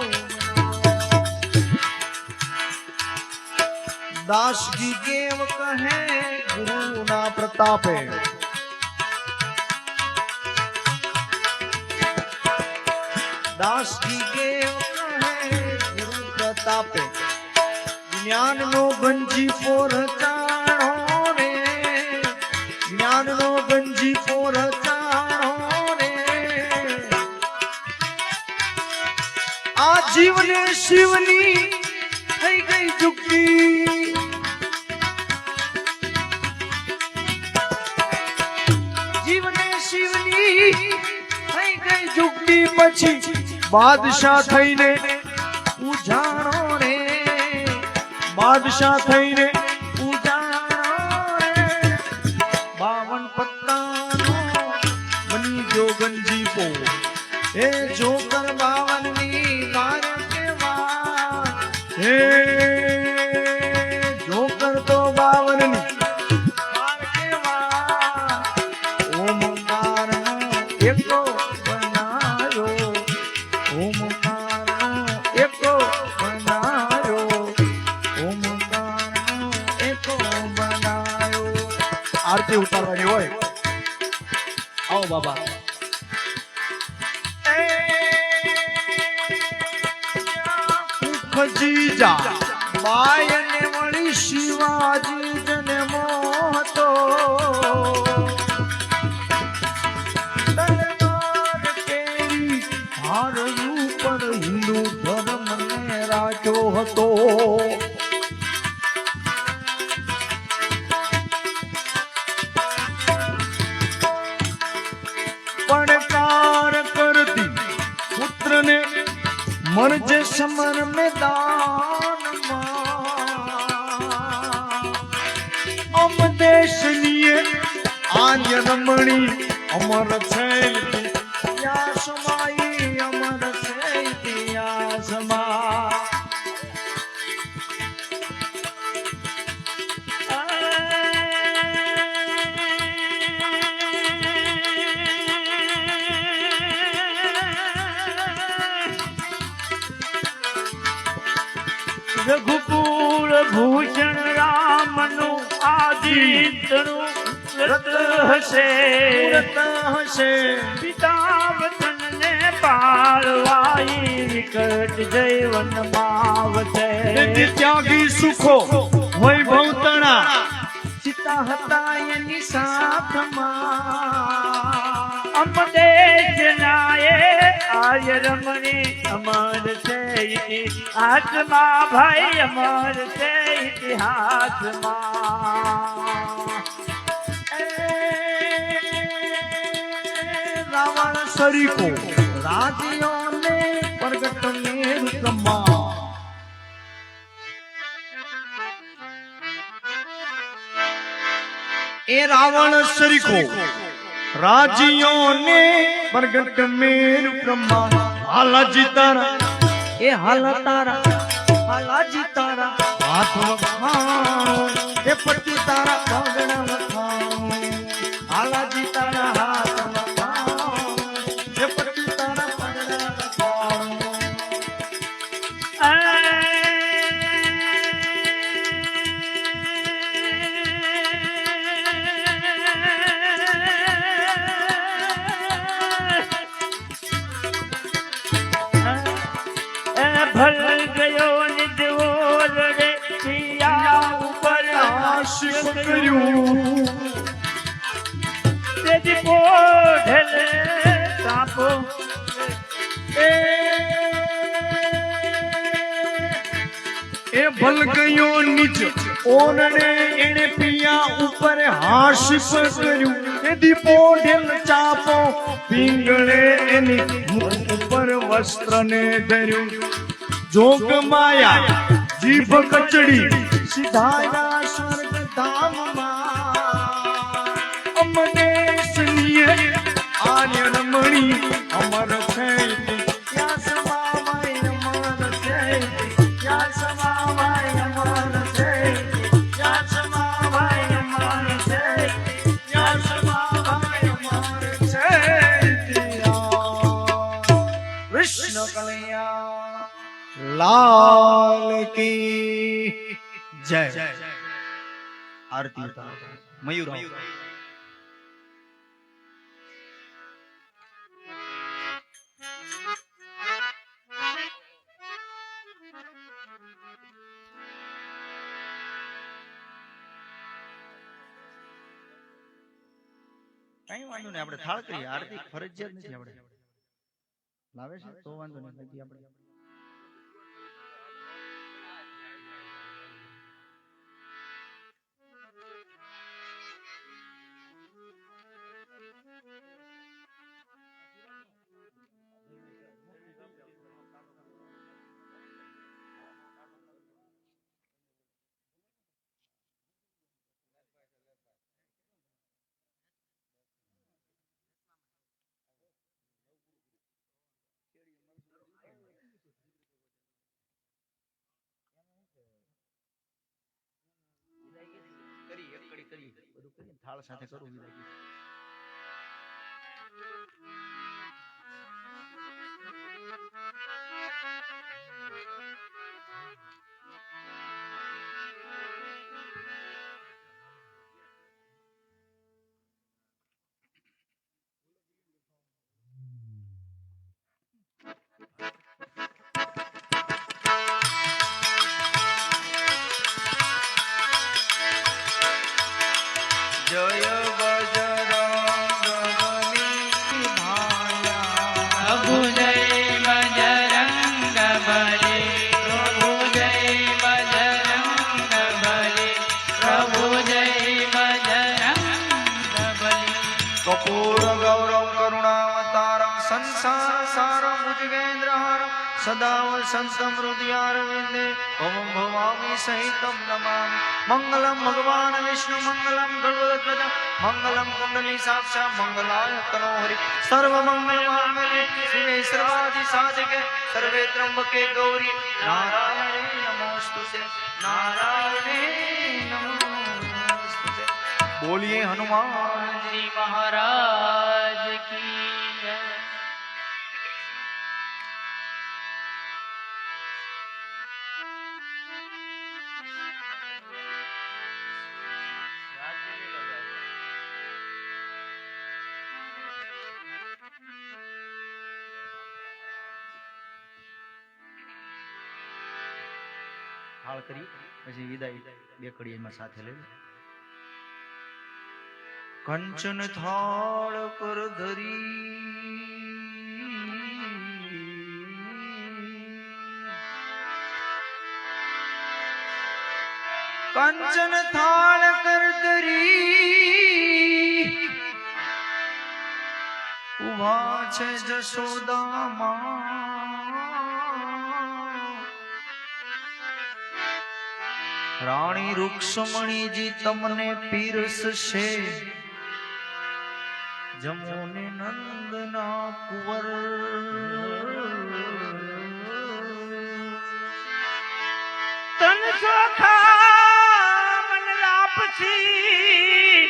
દાસજી કેવ કહે ગુરુના પ્રતાપે દાસજી કેવ કહે ગુરુ પ્રતાપે જ્ઞાનનો ગંજી પોરચાણો રે જ્ઞાનનો ગંજી પોરચાણો રે આ જીવને શિવની થઈ ગઈ જુક્તિ જીવને શિવની થઈ ગઈ જુક્તિ પછી બાદશાહ થઈને ઉજાણો રે બાદશાહ થઈને ઉજાણો રે 52 પત્તાનો બની જો ગંજી પો એ જોકર 52 ની બાર કેવા હે જોકર તો 52 ની બાર કેવા ઓમકારનો એકો બનાયો ઓમકારનો એકો બનાયો ઓમકારનો એકો બનાયો આરતી ઉતારવાની હોય આવો બાબા ખજીજા બાયને વળી શિવાજી જને મોહતો તલવાર કેરી હાર ઉપર હિન્દુ ધર્મને રાખ્યો હતો પડકાર કરતી પુત્રને મરજે સમર મેદાનમાં અમ દેશની આર્ય રમણી અમર છે ઇતિહાસમાં અમર છે ઇતિહાસમાં રઘુકુળ ભૂષણ રામનું આદિત્યનું વ્રત હશે પિતા વચનને પાળવાઈ વિકટ જૈવનમાં વસે ત્યાગી સુખો વૈભવ તણા સીતા હતા એની સાથમાં અમદેશ નાએ આર્ય રમણી અમર છે ઇતિહાસમાં ભાઈ અમર છે ઇતિહાસમાં રાવણ સરીકો રાજ્યોને પ્રગટ મેરુકમાં એ રાવણ સરીકો રાજ્યોને પ્રગટ મેરુકમાં હાલાજી તારા એ હાલ તારા હાલાજી તારા હાથ વખાણો એ પતિ તારા પગડા વખાણો હાલાજી તારા હાથ વખાણો એ પતિ તારા પગડા વખાણો એ ભલ ગયો નીચ ઓરણે એને પિયા ઉપર હાશિપ કર્યું એ દીપો ઢેલ ચાપો પીંગળે એની મુખ ઉપર વસ્ત્રને ધર્યું જોગ માયા જીભ કચડી સીધાયા સ્વર્ગ ધામમાં અમને સુનિએ આર્ય રમણી અમર છે ત્યાં સમાવાય અમર છે ત્યાં સમાવાય અમર છે ત્યાં સમાવાય અમર છે ત્યાં સમાવાય અમર છે કૃષ્ણ કનૈયા લાલ કી જય આરતી ઉતારો. મયુર આવો. કઈ વાંધો નહીં, આપણે થાળ કરીએ. આરતી ફરજિયાત નથી. આપણે લાવે છે તો વાંધો નહીં, બાકી આપણે કરીએ. એક કડી કરીએ, બધું કરીએ, થાળ સાથે કરવું વિદાય. જય બજરંગબલી ભાયા. પ્રભુ જય બજરંગ બલી, પ્રભુ જય બજરંગ બલી, પ્રભુ જય બજરંગ બલી. કપૂર ગૌરવ કરુણાવતારમ સંસાર સારમ ભુજગેન્દ્રહારમ સદા વસંતમ હૃદયારવિંદે ભવમ ભવામી સહિતમ નમામિ. મંગલમ ભગવાન વિષ્ણુ મંગલમ ગરુડધ્વજ મંગલમ કુંડલી સાક્ષા મંગલાય તનોહરિ સર્વ મંગલ માંગલ્યે શિવે સર્વાધિ સાધકે સર્વે ત્રંબકે ગૌરી નારાયણે નમોસ્તુતે નારાયણે નમોસ્તુતે. બોલીએ હનુમાનજી મહારાજ કી જય. થાળ કરી પછી વિદાય બે કડી એમાં સાથે લઈ. કંચન થાળ પર ધરી કંચન થાળ કર ધરી ઉભા છે જશોદામાં. રાણી રૂક્ષમણીજી તમને પીરસશે જમોને નંદના કુંવર. તન ચોખા મન લાપસી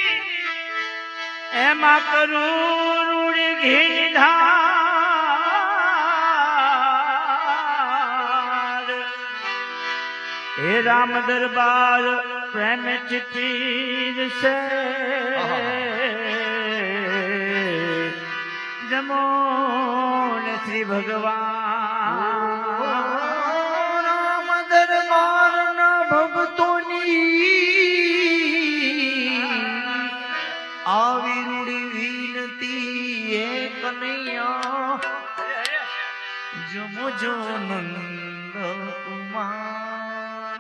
એમાં કરું રૂડી ઘીધાર. હે રામ દરબાર પ્રેમ ચિઠ્ઠી છે જમો ને શ્રી ભગવાન. રામ દરબાર ના ભક્તોની આવી રૂડી વિનતી એ કનૈયા જમો જો નંદ કુમાર.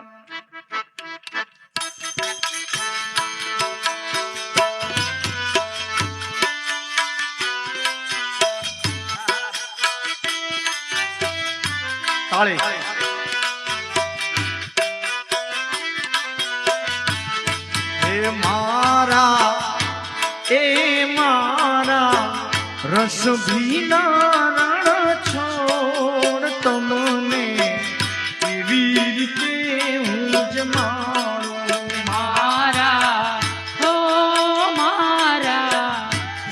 તાળી. એ મારા રસ ભીના રણ છોડ તમને એવી રીતે હું જમાડું. મારા હો મારા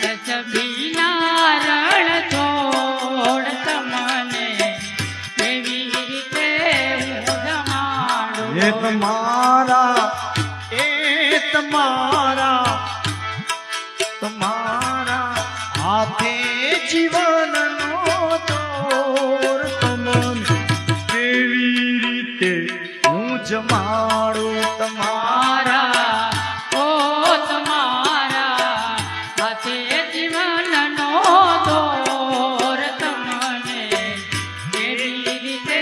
રસભીના રણ છોડ તમને એવી રીતે હું જમાડું. એ તમારા હાથે જીવનનો દોર તમને કેવી રીતે હું જમાડું. મારા ઓ તમારા હાથે જીવનનો દોર તમને કેવી રીતે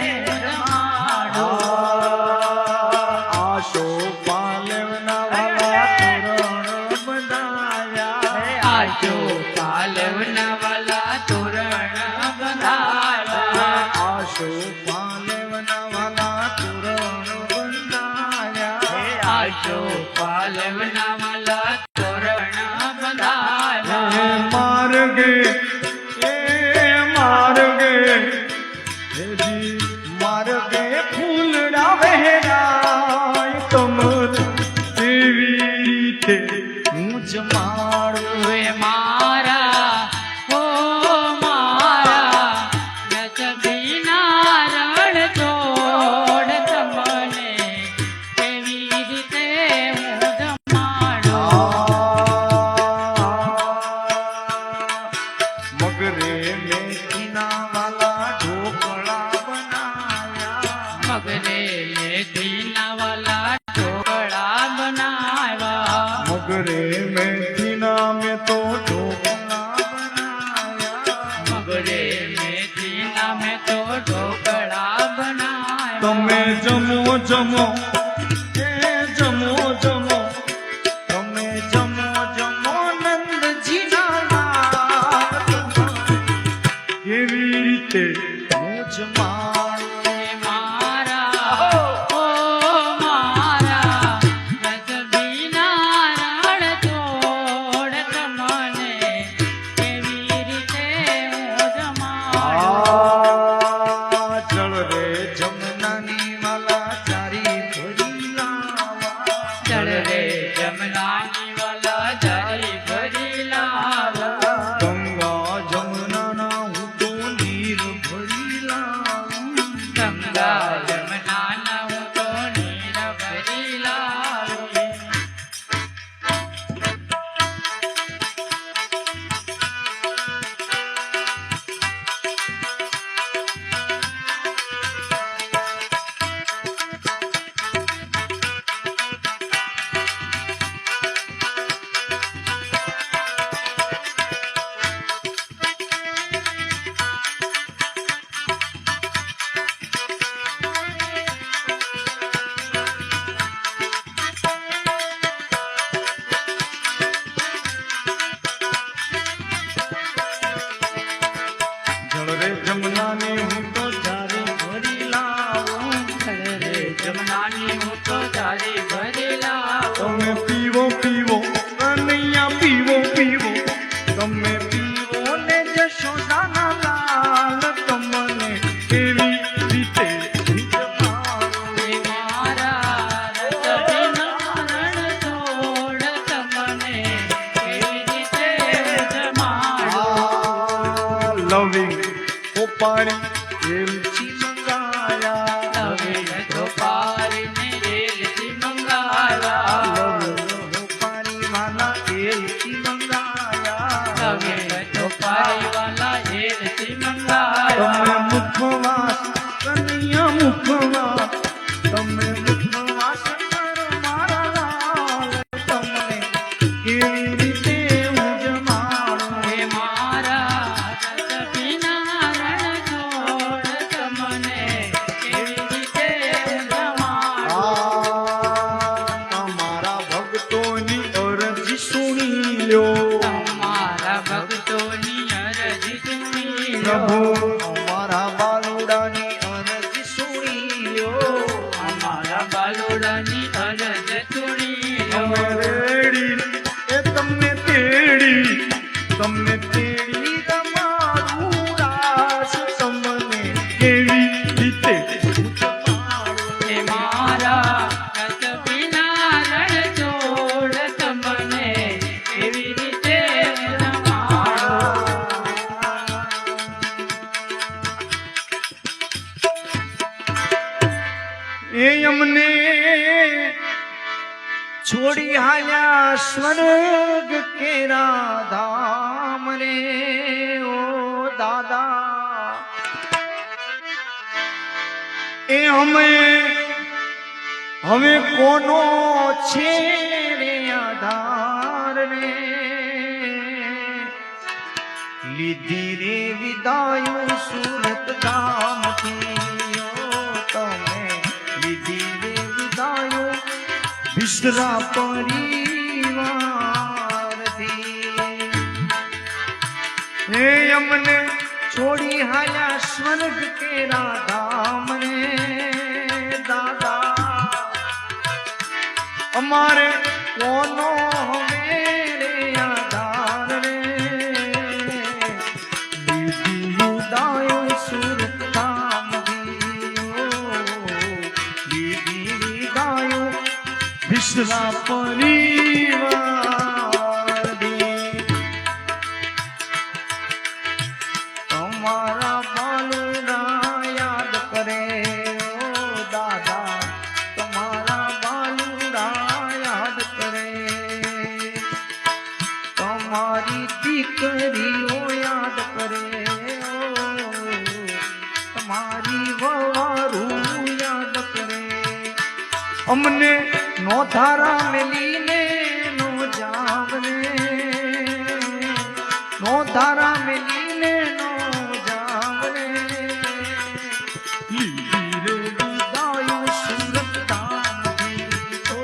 હું જમાડું. આશો પાલવના વાલા તોરણ બંધાયા. આજો પાલવના વાલા તોરણ બંધાયા. આશો પાલવના વાલા તોરણ બંધાયા. આજો પાલવના વાલા તોરણ બંધાયા. માર્ગે માર્ગે ફૂલડા વહેરાય તમને કેવી રીતે હું જમાડું. વે મારા હો મારા રસભીના રણ છોડ તમને કેવી રીતે હું જમાડું. મગરે મેથીના વાલા ઢોકળા બનાયા. મગરે મેથીના વાલા ઢોકળા બનાવ્યા. મગરે મેથીના મેં તો ઢોકળા બનાયા. મગરે મેથીના મેં તો ઢોકળા બનાવ્યા. તમે જમો જમો જમો જમો તમે જમો જમો નંદજીના લાલ. કેવી રીતે હું જમાડું. મારા ઓ મારા રસભીના રણ છોડ તમને કેવી રીતે હું જમાડું. ચલ રે જમનાની વાલા ચારી ભરી લાવા. ચલ રે જમનાની વાલા જારી ભરી લાવા. ગંગા જમનાના હું તો નીર ભરી લાવું. ગંગા જમનાના હું તો નીર ભરી લાવી. જળ રે જમનાની હું તો ચારી ભરી લાવું. ચલ રે જમનાની હું તો જારી ભરી લાવું. તમે પીવો પીવો કનૈયા પીવો પીવો. તમે પીવો ને જશોદાના લાલ. તમને કેવી રીતે જમાડું. મારા રસભીના રણ છોડ તમને કેવી રીતે જમાડું. લવિંગ ઉપાડી એલચી મંગાયા. લવિંગ ધોપારીને એલચી મંગાવ્યા. લવિંગ ઉપાડી વાલા એલચી મંગાયા. લવિંગ ધોપારી વાલા એલચી તમે મંગાવ્યા. મુખવાસ કનૈયા મુખવાસ. તમે મુખવાસ કરો મારા લાલ. તમને કેવી રીતે હું જમાડું. હે મારા રસભીના રણ એ અમને છોડી હાલ્યા સ્વર્ગ કેરા ધામ રે ઓ દાદા એ અમે હવે કોનો છે રે આધાર રે લીધી રે વિદાયો સુરત ધામથી ઓ તમે લીધી રે વિદાયો વિસરા પરિવારથી હે અમને છોડી હાયા સ્વર્ગ કેરા ધામ રે દાદા અમારે કોનો હવે રે આધાર રે લીધી વિદાયો સુરત ધામથી ઓ લીધી વિદાયો વિસરા પરિવાર તમારા બાલુડા યાદ કરે ઓ દાદા તમારા બાલુડા યાદ કરે તમારી દીકરીઓ યાદ કરે ઓ તમારી વવારું યાદ કરે અમને નો ધારા મેલીને નો જાવને નો ધારા મેલીને નો જાવને લીધી રે વિદાયો સુરત ધામથી ઓ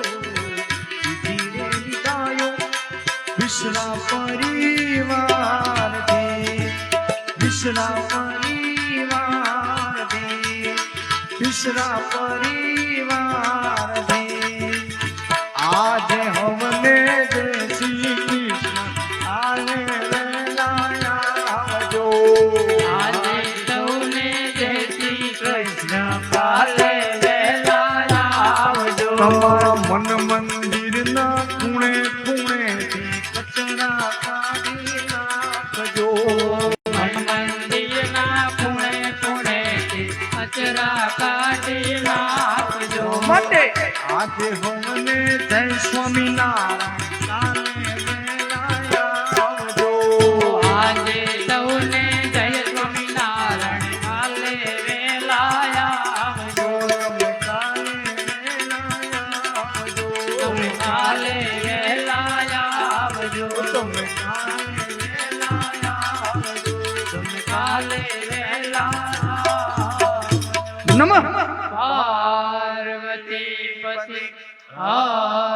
લીધી રે વિદાયો વિસરા પરિવારથી વિસરા પરિવારથી વિસરા પરિવારથી આજે હમને જય શ્રી કૃષ્ણ આને વેલાયા આવજો આજે સૌને જય શ્રી કૃષ્ણ કાલે વેલા આવજો તમારા મન મંદિરના ખૂણે ખૂણેથી કચરા કાઢી નાખજો મન મંદિરના ખૂણે ખૂણેથી કચરા કાઢી નાખજો માટે આજે હમને જય સ્વામિનારાયણ આજે સૌને જય સ્વામિનારાયણ કાલે વેલા આવજો તમે કાલે વેલા આવજો તમે કાલે વેલા નમઃ પાર્વતી પતિ હર